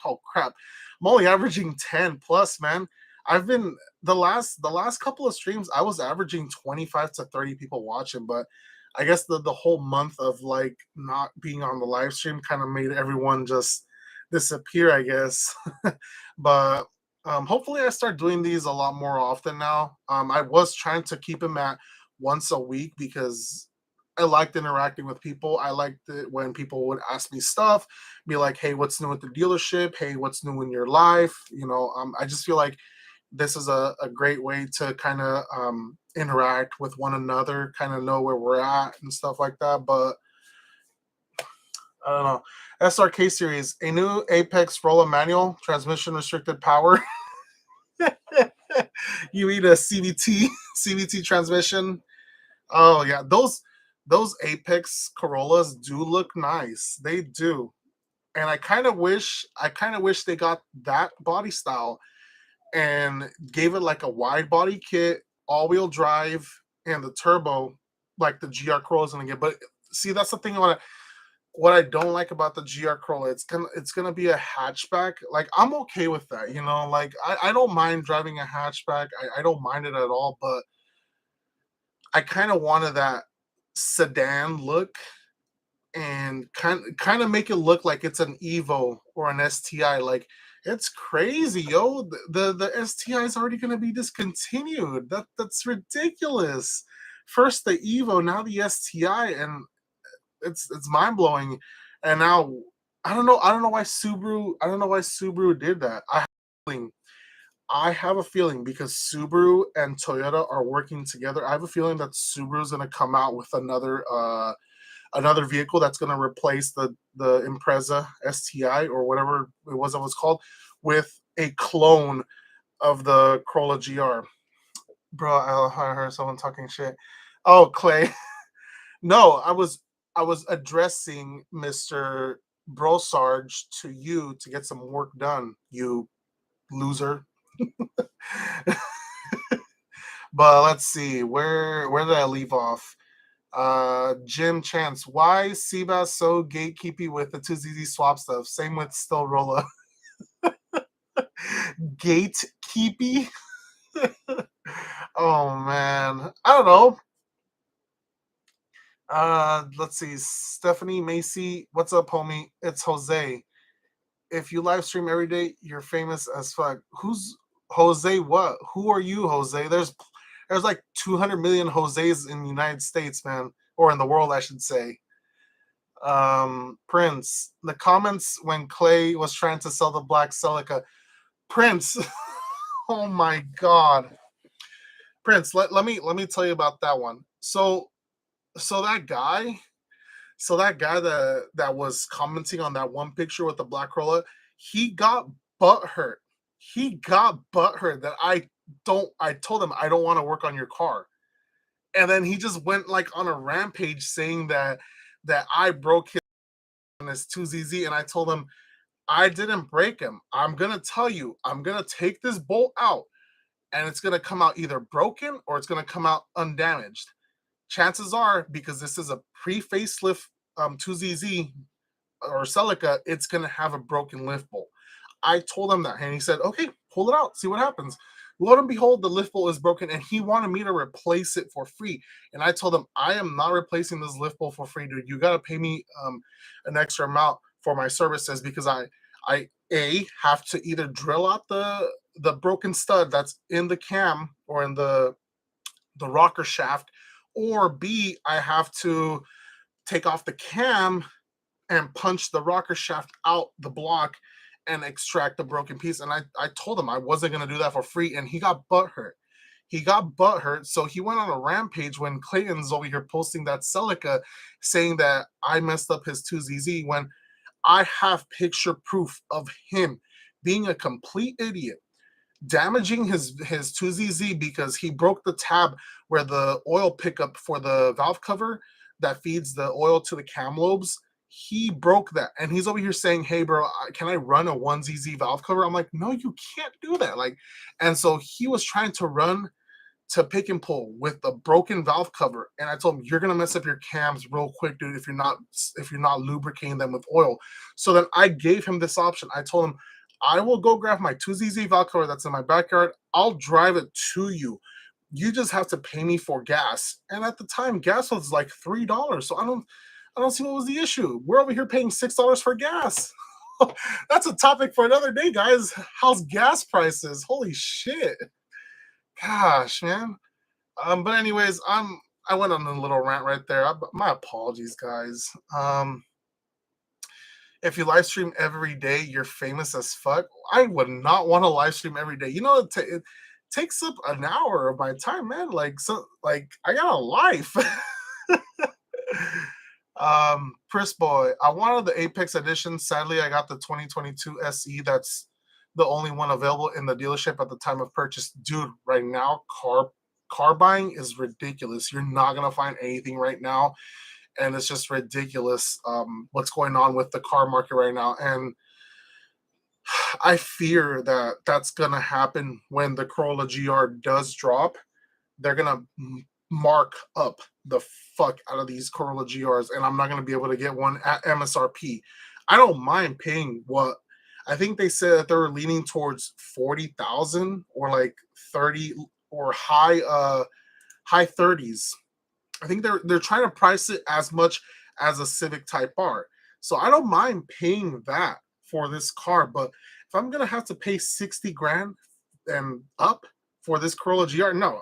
Oh crap! I'm only averaging 10 plus, man. I've been the last couple of streams. I was averaging 25 to 30 people watching, but I guess the whole month of like not being on the live stream kind of made everyone just disappear, I guess. But hopefully, I start doing these a lot more often now. I was trying to keep them at once a week because I liked interacting with people. I liked it when people would ask me stuff, be like, "Hey, what's new at the dealership? Hey, what's new in your life?" I just feel like this is a great way to kind of interact with one another, kind of know where we're at and stuff like that. But I don't know. SRK series, a new Apex roller manual, transmission restricted power. You need a CVT transmission. Oh yeah, those Apex Corollas do look nice. They do. And I kind of wish they got that body style and gave it like a wide body kit, all-wheel drive, and the turbo like the GR Corolla is gonna get. But see, that's the thing about it. What I don't like about the GR Corolla, it's gonna be a hatchback. Like I'm okay with that, Like I don't mind driving a hatchback. I don't mind it at all, but I kind of wanted that sedan look and kind of make it look like it's an Evo or an STI. Like it's crazy, yo. The STI is already gonna be discontinued. That's ridiculous. First the Evo, now the STI, and it's mind blowing. And now I don't know why Subaru did that. I have a feeling because Subaru and Toyota are working together. I have a feeling that Subaru is going to come out with another vehicle that's going to replace the Impreza STI or whatever it was called with a clone of the Corolla GR. Bro, I heard someone talking shit. Oh, Clay. No, I was addressing Mr. Brosarge to you to get some work done, you loser. But let's see, where did I leave off? Jim Chance, why cbass so gatekeepy with the 2ZZ swap stuff? Same with Still Rolla. Gatekeepy? Oh man. I don't know. Let's see. Stephanie Macy, what's up, homie? It's Jose. If you live stream every day, you're famous as fuck. Who's Jose? What? Who are you, Jose? There's like 200 million Jose's in the United States, man, or in the world, I should say. Prince, the comments when Clay was trying to sell the black Celica. Prince, oh my God, Prince. Let me tell you about that one. So that guy that was commenting on that one picture with the black Corolla, he got butthurt. He got butthurt that I told him I don't want to work on your car. And then he just went like on a rampage saying that I broke his 2ZZ, and I told him I didn't break him. I'm gonna tell you, I'm gonna take this bolt out and it's gonna come out either broken or it's gonna come out undamaged. Chances are, because this is a pre-facelift 2ZZ or Celica, it's gonna have a broken lift bolt. I told him that, and he said, "Okay, pull it out, see what happens." Lo and behold, the lift bolt is broken, and he wanted me to replace it for free. And I told him, "I am not replacing this lift bolt for free, dude. You got to pay me an extra amount for my services because I have to either drill out the broken stud that's in the cam or in the rocker shaft, or B, I have to take off the cam and punch the rocker shaft out the block and extract the broken piece. And I told him I wasn't gonna do that for free, and he got butthurt. He got butthurt, so he went on a rampage when Clayton's over here posting that Celica, saying that I messed up his 2ZZ when I have picture proof of him being a complete idiot, damaging his 2ZZ because he broke the tab where the oil pickup for the valve cover that feeds the oil to the cam lobes. He broke that, and he's over here saying, "Hey, bro, can I run a 1ZZ valve cover?" I'm like, "No, you can't do that." Like, and so he was trying to run to pick and pull with the broken valve cover, and I told him, "You're gonna mess up your cams real quick, dude, if you're not lubricating them with oil." So then I gave him this option. I told him, "I will go grab my 2ZZ valve cover that's in my backyard. I'll drive it to you. You just have to pay me for gas." And at the time, gas was like $3, so I don't see what was the issue. We're over here paying $6 for gas. That's a topic for another day, guys. How's gas prices? Holy shit! Gosh, man. But anyways, I went on a little rant right there. My apologies, guys. If you live stream every day, you're famous as fuck. I would not want to live stream every day. You know, it takes up an hour of my time, man. Like like I got a life. Chris Boy, I wanted the Apex edition. Sadly, I got the 2022 SE. That's the only one available in the dealership at the time of purchase. Dude, right now, car buying is ridiculous. You're not gonna find anything right now, and it's just ridiculous. What's going on with the car market right now, and I fear that that's gonna happen when the Corolla GR does drop. They're gonna mark up the fuck out of these Corolla GRs, and I'm not gonna be able to get one at MSRP. I don't mind paying what I think they said that they were leaning towards 40,000 or like 30 or high 30s. I think they're trying to price it as much as a Civic Type R. So I don't mind paying that for this car, but if I'm gonna have to pay 60 grand and up for this Corolla GR, no,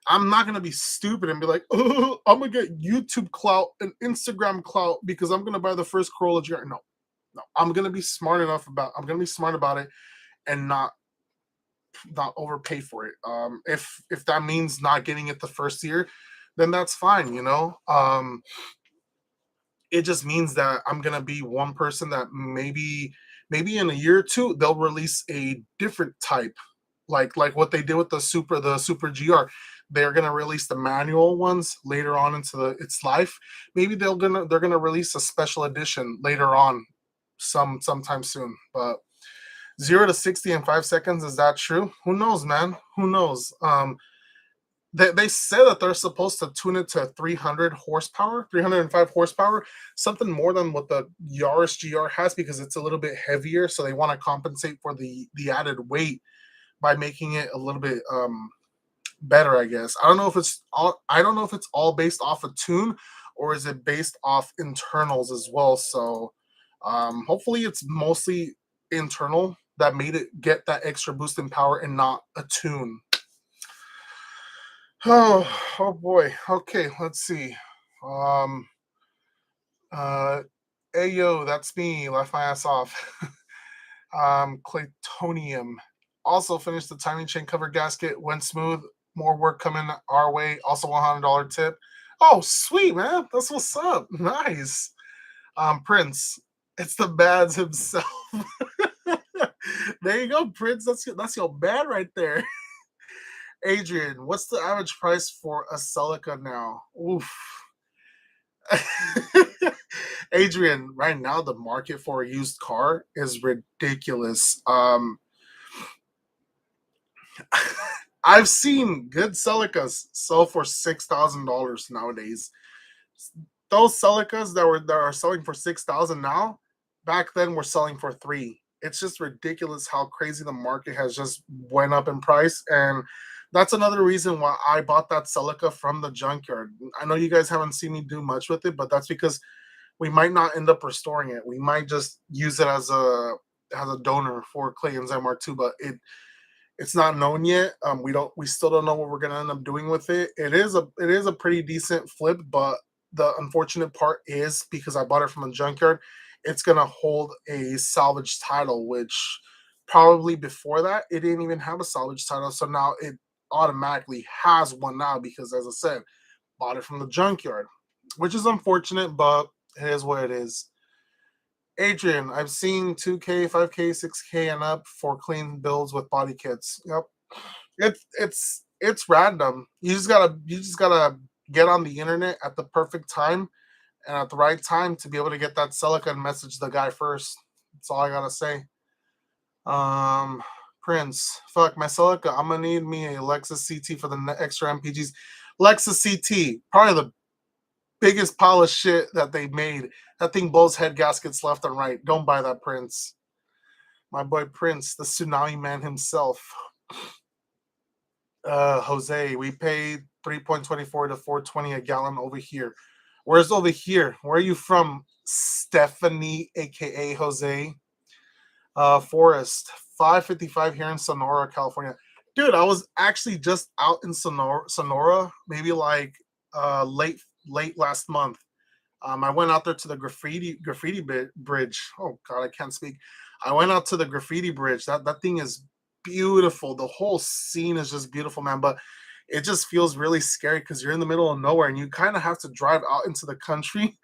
I'm not gonna be stupid and be like, oh, I'm gonna get YouTube clout and Instagram clout because I'm gonna buy the first Corolla GR. No, no, I'm gonna be smart about it and not overpay for it. If that means not getting it the first year, then that's fine. It just means that I'm gonna be one person that maybe in a year or two they'll release a different type, like what they did with the Super GR. They're gonna release the manual ones later on into its life. Maybe they're gonna release a special edition later on, sometime soon. But 0 to 60 in 5 seconds, is that true? Who knows, man? Who knows? They said that they're supposed to tune it to 300 horsepower, 305 horsepower, something more than what the Yaris GR has because it's a little bit heavier. So they want to compensate for the added weight by making it a little bit better, I guess. I don't know if it's all based off a tune or is it based off internals as well. So hopefully it's mostly internal that made it get that extra boost in power and not a tune. Oh boy. Okay, let's see. Um hey yo, that's me. Left my ass off. Claytonium. Also finished the timing chain cover gasket. Went smooth. More work coming our way. Also $100 tip. Oh, sweet, man. That's what's up. Nice. Prince. It's the Bads himself. There you go, Prince. That's your bad right there. Adrian, what's the average price for a Celica now? Oof. Adrian, right now the market for a used car is ridiculous. I've seen good Celicas sell for $6,000 nowadays. Those Celicas that are selling for 6,000 now, back then were selling for three. It's just ridiculous how crazy the market has just went up in price, and that's another reason why I bought that Celica from the junkyard. I know you guys haven't seen me do much with it, but that's because we might not end up restoring it. We might just use it as a donor for Clayton's MR2, but it's not known yet. We still don't know what we're gonna end up doing with it. It is a pretty decent flip, but the unfortunate part is because I bought it from a junkyard, it's gonna hold a salvage title, which probably before that it didn't even have a salvage title. So now it automatically has one now because, as I said, bought it from the junkyard, which is unfortunate, but it is what it is. Adrian, I've seen 2K, 5K, 6K, and up for clean builds with body kits. Yep, it's random. You just gotta get on the internet at the perfect time and at the right time to be able to get that Celica and message the guy first. That's all I gotta say. Um, Prince, fuck my Celica. I'm gonna need me a Lexus CT for the extra MPGs. Lexus CT, probably the biggest pile of shit that they made. That thing blows head gaskets left and right. Don't buy that, Prince. My boy Prince, the tsunami man himself. Jose, we paid 3.24 to 4.20 a gallon over here. Where's over here? Where are you from, Stephanie, aka Jose? Forest, 5:55 here in Sonora, California. Dude, I was actually just out in Sonora, maybe like late last month. I went out there to the graffiti bridge. Oh God, I can't speak. I went out to the graffiti bridge. That thing is beautiful. The whole scene is just beautiful, man. But it just feels really scary because you're in the middle of nowhere and you kind of have to drive out into the country,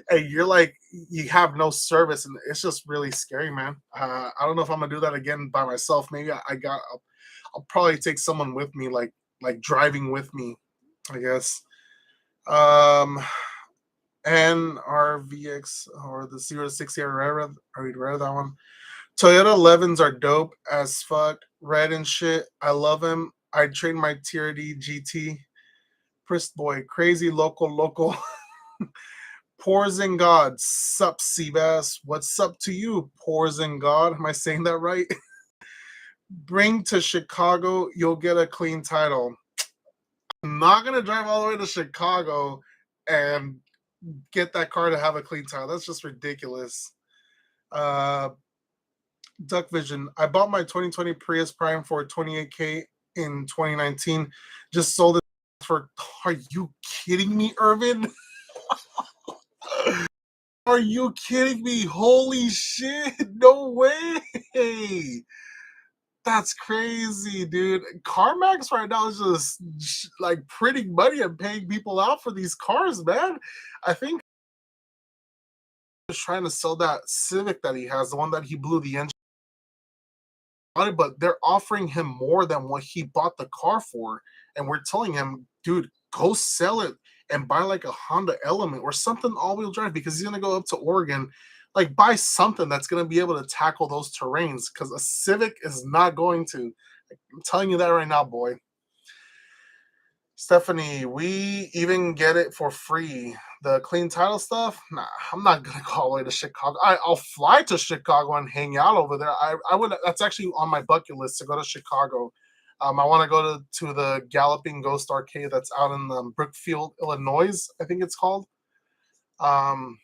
and you're like you have no service, and it's just really scary, man. I don't know if I'm gonna do that again by myself. Maybe I'll probably take someone with me, like driving with me, I guess. Um, and our VX or the 060, I would rather that one. Toyota 11s are dope as fuck. Red and shit. I love them. I'd trade my TRD GT. Priest boy, crazy local. Pours in God. Sup, cbass. What's up to you, Pours in God? Am I saying that right? Bring to Chicago, you'll get a clean title. I'm not gonna drive all the way to Chicago and get that car to have a clean title. That's just ridiculous. Uh, Duck Vision. I bought my 2020 Prius Prime for 28K in 2019. Just sold it for. Are you kidding me, Irvin? Are you kidding me? Holy shit! No way! That's crazy, dude. CarMax right now is just like printing money and paying people out for these cars, man. I think he's trying to sell that Civic that he has, the one that he blew the engine on it, but they're offering him more than what he bought the car for. And we're telling him, dude, go sell it and buy like a Honda Element or something all-wheel drive because he's gonna go up to Oregon. Like buy something that's gonna be able to tackle those terrains because a Civic is not going to. I'm telling you that right now, boy. Stephanie, we even get it for free. The clean title stuff? Nah, I'm not gonna go all the way to Chicago. I'll fly to Chicago and hang out over there. I would. That's actually on my bucket list to go to Chicago. I want to go to the Galloping Ghost Arcade that's out in Brookfield, Illinois. I think it's called. Um,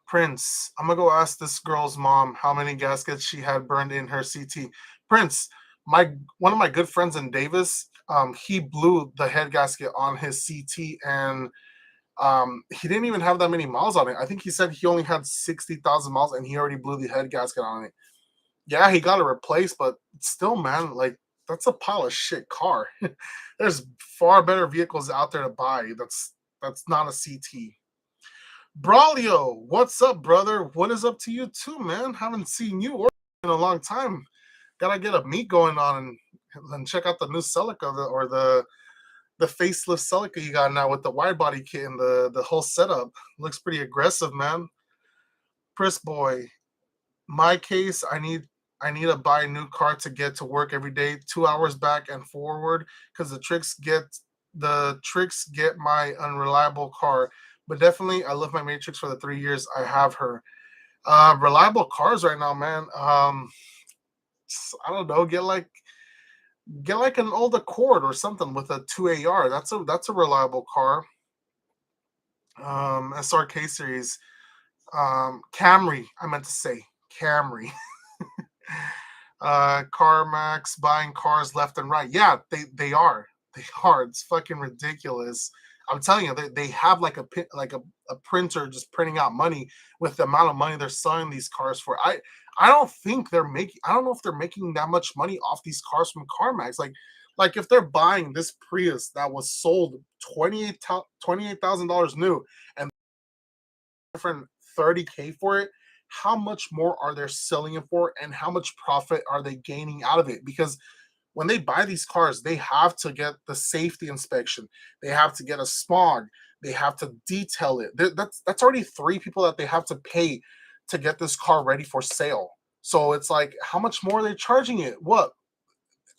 Prince, I'm gonna go ask this girl's mom how many gaskets she had burned in her CT. Prince, my one of my good friends in Davis, he blew the head gasket on his CT, and he didn't even have that many miles on it. I think he said he only had 60,000 miles, and he already blew the head gasket on it. Yeah, he got it replaced, but still, man, like that's a pile of shit car. There's far better vehicles out there to buy. That's not a CT. Braulio, what's up, brother? What is up to you too, man? Haven't seen you in a long time. Gotta get a meet going on and check out the new Celica or the facelift Celica you got now with the wide body kit and the whole setup. Looks pretty aggressive, man. Chris boy, my case, I need to buy a new car to get to work every day, 2 hours back and forward, because the tricks get my unreliable car. But definitely, I love my Matrix for the 3 years I have her. Reliable cars right now, man. I don't know. Get like an old Accord or something with a 2AR. That's a reliable car. SRK series. Camry. I meant to say Camry. CarMax buying cars left and right. Yeah, they are. They are. It's fucking ridiculous. I'm telling you, they have like a printer just printing out money with the amount of money they're selling these cars for. I don't think they're making. I don't know if they're making that much money off these cars from CarMax. Like if they're buying this Prius that was sold $28,000 new and different 30K for it, how much more are they selling it for, and how much profit are they gaining out of it? Because when they buy these cars, they have to get the safety inspection, they have to get a smog, they have to detail it. That's already three people that they have to pay to get this car ready for sale. So it's like, how much more are they charging it? What?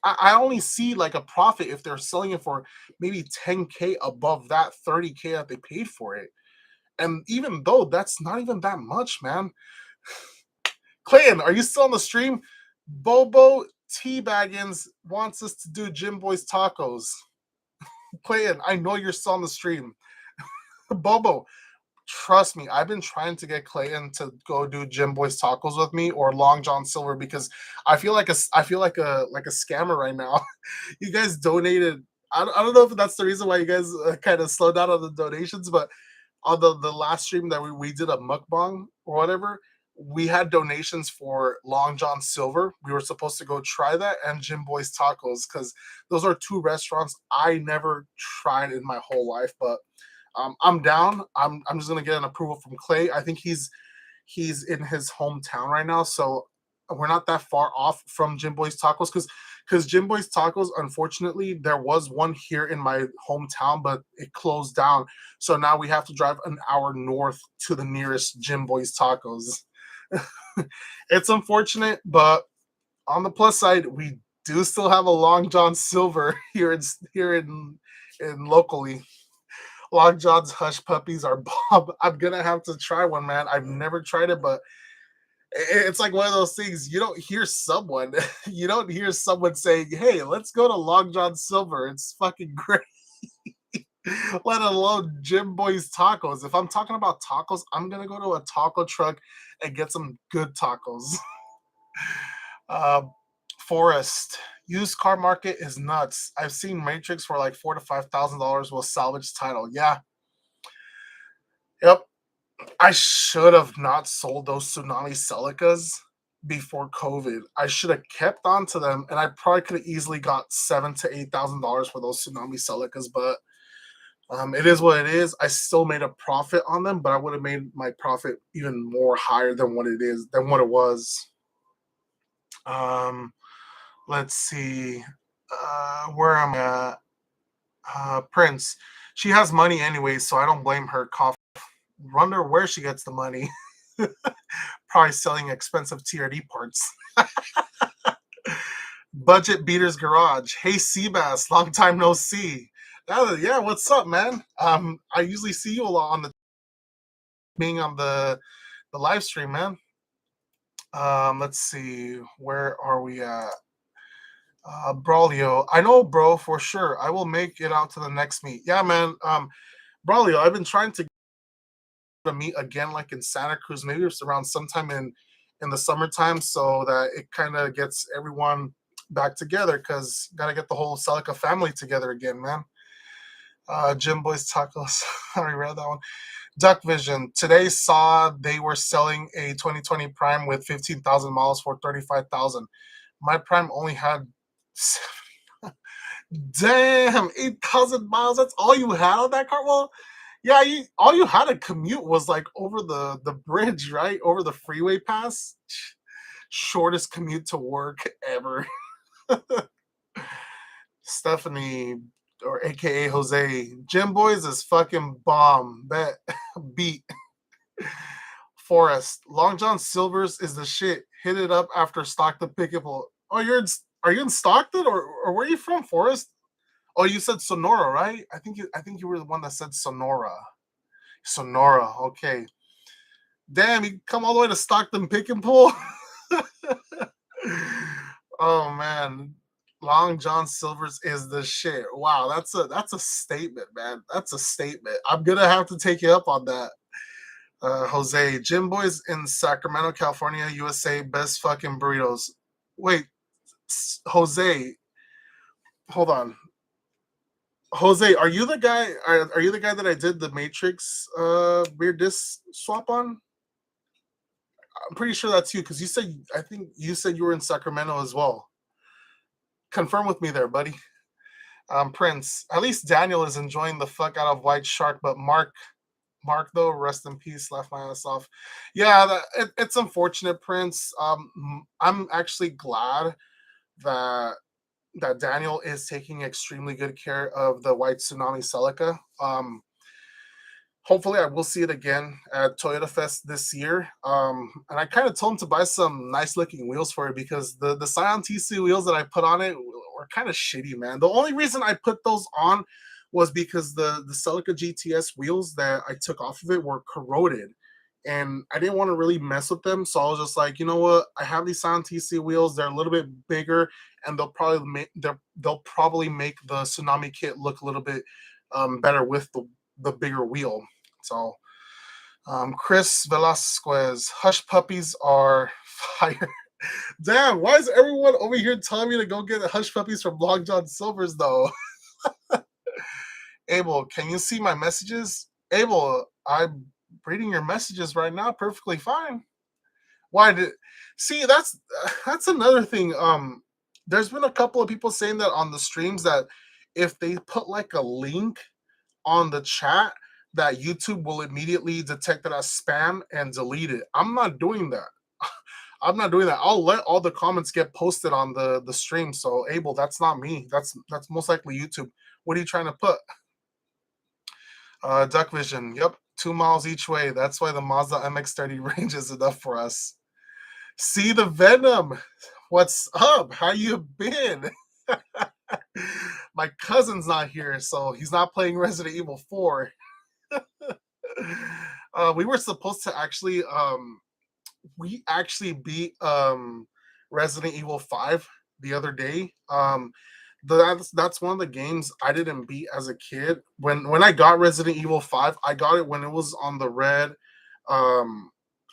I only see like a profit if they're selling it for maybe 10K above that 30K that they paid for it. And even though that's not even that much, man. Clayton, are you still on the stream? Bobo T Baggins wants us to do Jim Boy's tacos. Clayton, I know you're still on the stream. Bobo, trust me, I've been trying to get Clayton to go do Jim Boy's tacos with me or Long John Silver because I feel like a scammer right now. You guys donated. I don't know if that's the reason why you guys kind of slowed down on the donations, but on the last stream that we did a mukbang or whatever, we had donations for Long John Silver. We were supposed to go try that and Jim Boy's Tacos because those are two restaurants I never tried in my whole life. But I'm down. I'm just gonna get an approval from Clay. I think he's in his hometown right now, so we're not that far off from Jim Boy's Tacos because Jim Boy's Tacos, unfortunately, there was one here in my hometown, but it closed down. So now we have to drive an hour north to the nearest Jim Boy's Tacos. It's unfortunate, but on the plus side, we do still have a Long John Silver here in locally. Long John's Hush Puppies are bomb. I'm gonna have to try one, man. I've never tried it, but it's like one of those things you don't hear someone you don't hear someone saying, hey, let's go to Long John Silver, it's fucking great. Let alone Jim Boy's Tacos. If I'm talking about tacos, I'm gonna go to a taco truck and get some good tacos. uh, Forest, used car market is nuts. I've seen Matrix for like $4,000 to $5,000 with salvage title. Yeah, yep. I should have not sold those Tsunami Celicas before COVID. I should have kept on to them, and I probably could have easily got $7,000 to $8,000 for those Tsunami Celicas. But it is what it is. I still made a profit on them, but I would have made my profit even more higher than what it was. Um, let's see. Where am I at? Prince. She has money anyway, so I don't blame her. Wonder where she gets the money. Probably selling expensive TRD parts. Budget Beaters Garage. Hey cbass, long time no see. Yeah, what's up, man? I usually see you a lot on the live stream, man. Let's see, where are we at? Braulio, I know, bro, for sure. I will make it out to the next meet. Yeah, man. Braulio, I've been trying to meet again, like in Santa Cruz, maybe it's around sometime in the summertime, so that it kind of gets everyone back together. Because gotta get the whole Celica family together again, man. Jim Boy's Tacos. I already read that one. Duck Vision. Today saw they were selling a 2020 Prime with 15,000 miles for 35,000. My Prime only had damn 8,000 miles. That's all you had on that car. Well, yeah, all you had to commute was like over the bridge, right? Over the freeway pass. Shortest commute to work ever. Stephanie, or AKA Jose, Jim Boys is fucking bomb. Bet beat. Forest, Long John Silver's is the shit. Hit it up after Stockton Pickable. Oh, are you in Stockton or where are you from, Forest? Oh, you said Sonora, right? I think you were the one that said Sonora. Sonora, okay. Damn, you come all the way to Stockton Pick and Pull. Oh man, Long John Silver's is the shit. Wow, that's a statement, man. That's a statement. I'm gonna have to take you up on that. Jose, Jim Boys in Sacramento, California, USA, best fucking burritos. Wait, Jose, hold on. Jose, are you the guy? Are you the guy that I did the Matrix weird disc swap on? I'm pretty sure that's you because you said I think you said you were in Sacramento as well. Confirm with me there, buddy. Prince. At least Daniel is enjoying the fuck out of White Shark, but Mark though, rest in peace, laugh my ass off. Yeah, it's unfortunate, Prince. I'm actually glad that Daniel is taking extremely good care of the White Tsunami Celica. Hopefully I will see it again at Toyota Fest this year. And I kind of told him to buy some nice looking wheels for it because the Scion TC wheels that I put on it were kind of shitty, man. The only reason I put those on was because the Celica GTS wheels that I took off of it were corroded. And I didn't want to really mess with them, so I was just like, you know what? I have these Scion TC wheels; they're a little bit bigger, and they'll probably make the Tsunami kit look a little bit better with the bigger wheel. So, Chris Velasquez, hush puppies are fire. Damn, why is everyone over here telling me to go get hush puppies from Long John Silver's though? Abel, can you see my messages? Abel, I'm reading your messages right now, perfectly fine. Why did see that's another thing. There's been a couple of people saying that on the streams that if they put like a link on the chat that YouTube will immediately detect it as spam and delete it. I'm not doing that. I'm not doing that. I'll let all the comments get posted on the stream. So Abel, that's not me. That's most likely YouTube. What are you trying to put? Duck Vision. Yep, 2 miles each way. That's why the Mazda MX-30 range is enough for us. See the Venom. What's up? How you been? My cousin's not here, so he's not playing Resident Evil 4. We were supposed to actually we actually beat Resident Evil 5 the other day. That's one of the games I didn't beat as a kid. When I got Resident Evil 5, I got it when it was on the red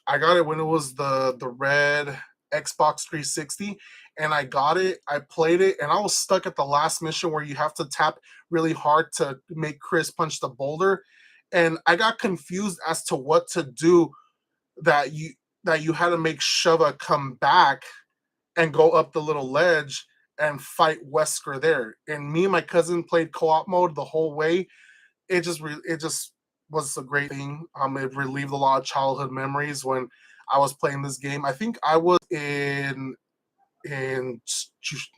I got it when it was the red Xbox 360, and I got it, I played it, and I was stuck at the last mission where you have to tap really hard to make Chris punch the boulder. And I got confused as to what to do that you had to make Shova come back and go up the little ledge and fight Wesker there. And me and my cousin played co-op mode the whole way. It just was a great thing. It relieved a lot of childhood memories when I was playing this game. I think I was in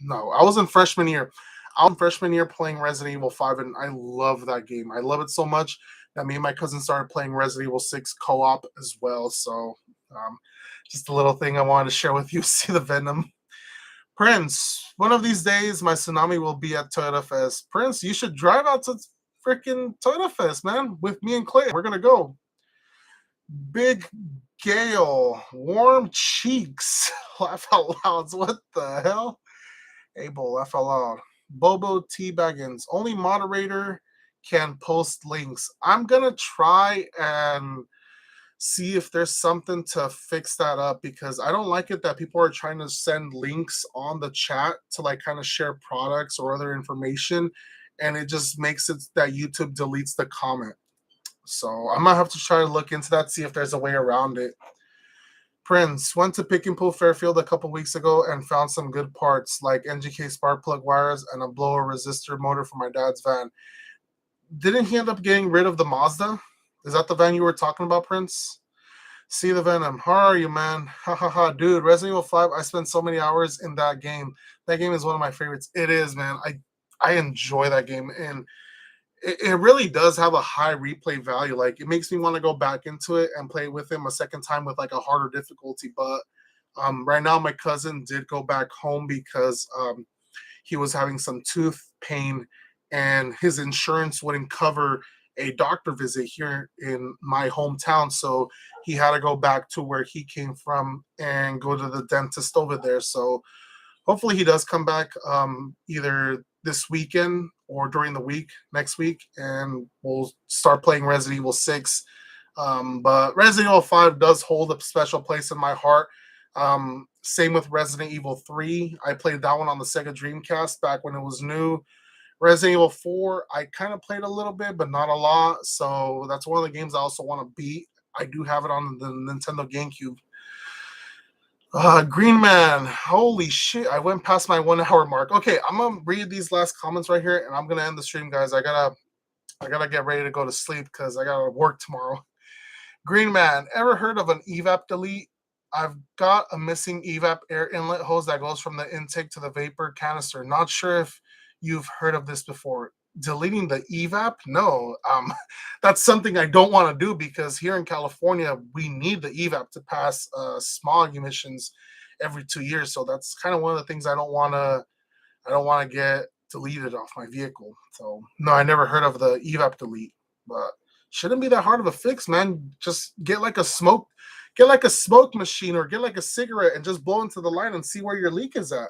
no, I was in freshman year. I was in freshman year playing Resident Evil 5, and I love that game. I love it so much that me and my cousin started playing Resident Evil 6 co-op as well. So, just a little thing I wanted to share with you. See the Venom. Prince, one of these days, my tsunami will be at Toyota Fest. Prince, you should drive out to freaking Toyota Fest, man, with me and Clay. We're going to go. Big Gale, warm cheeks. Laugh out loud. What the hell? Abel, laugh out loud. Bobo T Baggins, only moderator can post links. I'm going to try and see if there's something to fix that up because I don't like it that people are trying to send links on the chat to like kind of share products or other information, and it just makes it that YouTube deletes the comment. So I'm gonna have to try to look into that, see if there's a way around it. Prince went to Pick and Pull Fairfield a couple weeks ago and found some good parts like NGK spark plug wires and a blower resistor motor for my dad's van. Didn't he end up getting rid of the Mazda? Is that the van you were talking about, Prince? See the Venom. How are you, man? Ha ha ha. Dude, Resident Evil 5, I spent so many hours in that game. That game is one of my favorites. It is, man. I enjoy that game. And it really does have a high replay value. Like, it makes me want to go back into it and play with him a second time with, like, a harder difficulty. But right now, my cousin did go back home because he was having some tooth pain, and his insurance wouldn't cover a doctor visit here in my hometown. So he had to go back to where he came from and go to the dentist over there. So hopefully he does come back either this weekend or during the week next week, and we'll start playing Resident Evil 6. But Resident Evil 5 does hold a special place in my heart. Same with Resident Evil 3. I played that one on the Sega Dreamcast back when it was new. Resident Evil 4, I kind of played a little bit, but not a lot. So that's one of the games I also want to beat. I do have it on the Nintendo GameCube. Green Man, holy shit! I went past my 1 hour mark. Okay, I'm gonna read these last comments right here, and I'm gonna end the stream, guys. I gotta get ready to go to sleep because I gotta work tomorrow. Green Man, ever heard of an evap delete? I've got a missing evap air inlet hose that goes from the intake to the vapor canister. Not sure if you've heard of this before. Deleting the evap? No. That's something I don't want to do because here in California, we need the evap to pass smog emissions every 2 years. So that's kind of one of the things I don't want to. I don't want to get deleted off my vehicle. So no, I never heard of the evap delete, but shouldn't be that hard of a fix, man. Just get like a smoke machine or get like a cigarette and just blow into the line and see where your leak is at.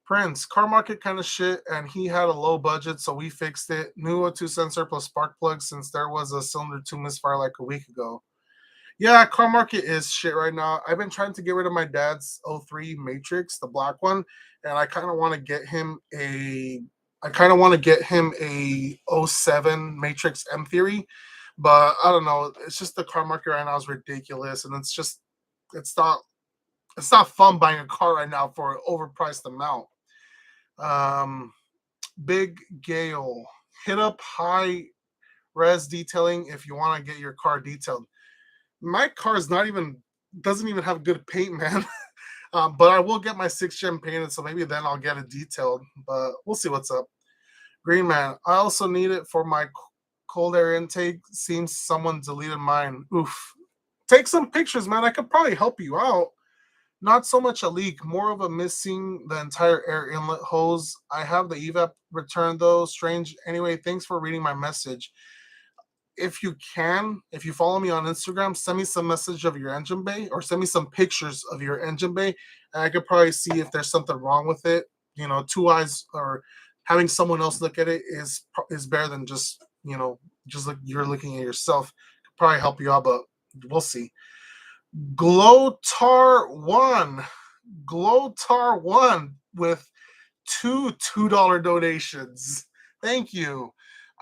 Prince, car market kind of shit, and he had a low budget, so we fixed it. New O2 sensor plus spark plug since there was a cylinder 2 misfire like a week ago. Yeah, car market is shit right now. I've been trying to get rid of my dad's '03 Matrix, the black one, and I kind of want to get him a '07 Matrix M Theory, but I don't know. It's just the car market right now is ridiculous, and it's not it's not fun buying a car right now for an overpriced amount. Um, Big Gale, hit up high res detailing if you want to get your car detailed. My car is not even doesn't even have good paint, man. But I will get my 6th gen painted, so maybe then I'll get it detailed. But we'll see what's up. Green Man, I also need it for my cold air intake. Seems someone deleted mine. Oof. Take some pictures, man. I could probably help you out. Not so much a leak, more of a missing the entire air inlet hose. I have the evap return though. Strange. Anyway, thanks for reading my message. If you can, if you follow me on Instagram, send me some message of your engine bay or send me some pictures of your engine bay, and I could probably see if there's something wrong with it. You know, two eyes or having someone else look at it is better than just like you're looking at yourself. Could probably help you out, but we'll see. Glowtar one, Glowtar one with two $2 donations. Thank you.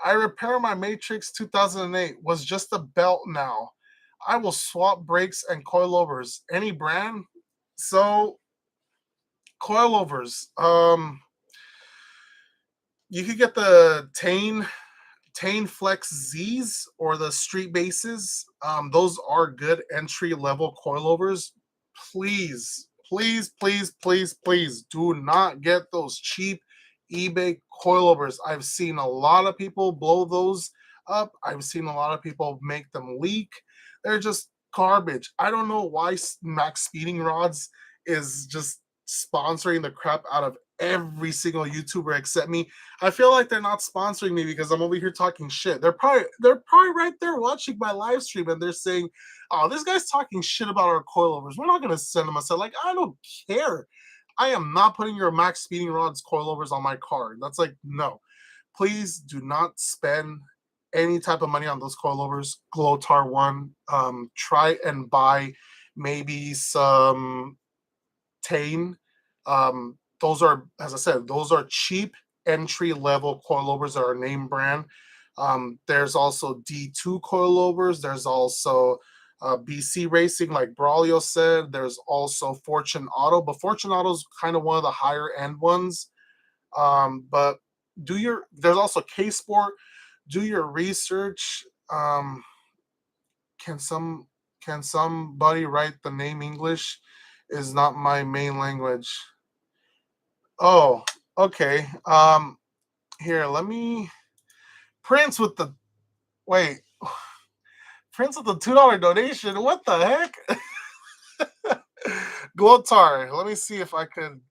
I repair my Matrix 2008 was just a belt now. I will swap brakes and coilovers. Any brand? So coilovers. You could get the Tane Flex Z's or the Street Bases. Those are good entry level coilovers. Please, please, please, please, please do not get those cheap eBay coilovers. I've seen a lot of people blow those up. I've seen a lot of people make them leak. They're just garbage. I don't know why Max Speeding Rods is just sponsoring the crap out of every single YouTuber except me. I feel like they're not sponsoring me because I'm over here talking shit. They're probably right there watching my live stream and they're saying, "Oh, this guy's talking shit about our coilovers. We're not gonna send them a set." Like, I don't care. I am not putting your Max Speeding Rods coilovers on my car. That's like, no. Please do not spend any type of money on those coilovers. Glowtar one. Try and buy maybe some Tane. Those are, as I said, those are cheap entry level coilovers that are name brand. There's also D2 coilovers. There's also BC Racing, like Braulio said. There's also Fortune Auto, but Fortune Auto is kind of one of the higher end ones. But there's also K Sport. Do your research. Can some can somebody write the name English? Is not my main language. Oh, okay. Here, let me Prince with the wait. Prince with the $2 donation. What the heck? Glotar. Let me see if I could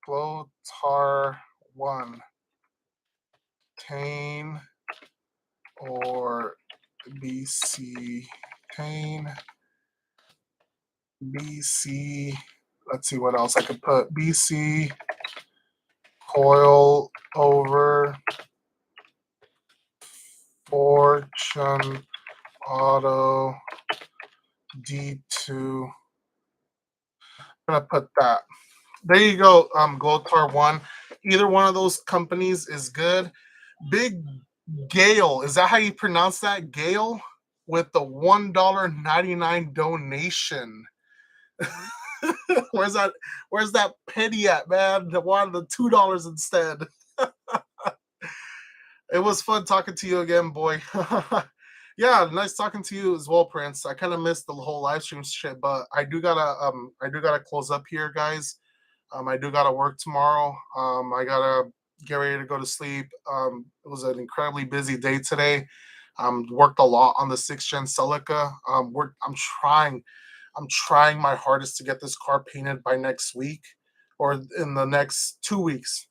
Glotar one. Tane or BC. Tane. BC. Let's see what else I could put. BC coil over Fortune Auto D2. I'm gonna put that. There you go, Glowtar one. Either one of those companies is good. Big Gale, is that how you pronounce that? Gale with the $1.99 donation. where's that? Where's that penny at, man? The one, the $2 instead. It was fun talking to you again, boy. Yeah, nice talking to you as well, Prince. I kind of missed the whole live stream shit, but I do gotta close up here, guys. I do gotta work tomorrow. I gotta get ready to go to sleep. It was an incredibly busy day today. Worked a lot on the 6th gen Celica. I'm trying my hardest to get this car painted by next week or in the next 2 weeks.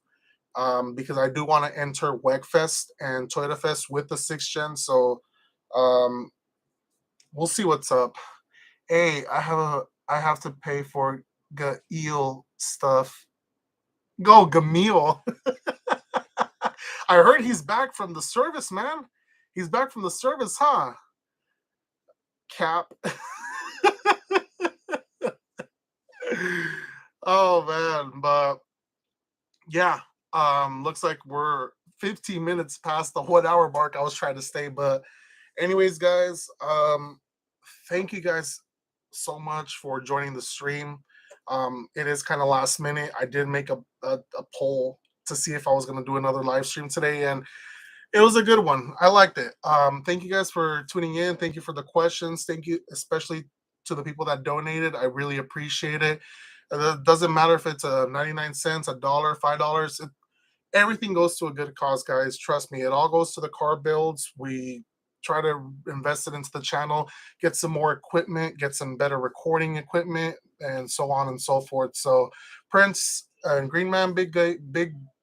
Because I do want to enter Wegfest and Toyota Fest with the 6th gen. So um, we'll see what's up. Hey, I have to pay for Gail stuff. Go Gamil. I heard he's back from the service, man. He's back from the service, huh? Cap. Oh man, but yeah, looks like we're 15 minutes past the 1 hour mark I was trying to stay. But anyways, guys, thank you guys so much for joining the stream. It is kind of last minute. I did make a poll to see if I was going to do another live stream today, and it was a good one. I liked it. Thank you guys for tuning in. Thank you for the questions. Thank you, especially to the people that donated. I really appreciate it. It doesn't matter if it's a 99 cents, a dollar, $5. Everything goes to a good cause, guys. Trust me. It all goes to the car builds. We try to invest it into the channel, get some more equipment, get some better recording equipment, and so on and so forth. So, Prince and Green Man, Big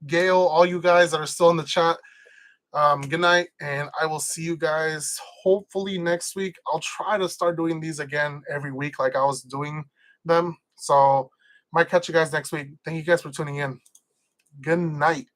Gale, all you guys that are still in the chat, good night, and I will see you guys hopefully next week. I'll try to start doing these again every week like I was doing them. So, might catch you guys next week. Thank you guys for tuning in. Good night.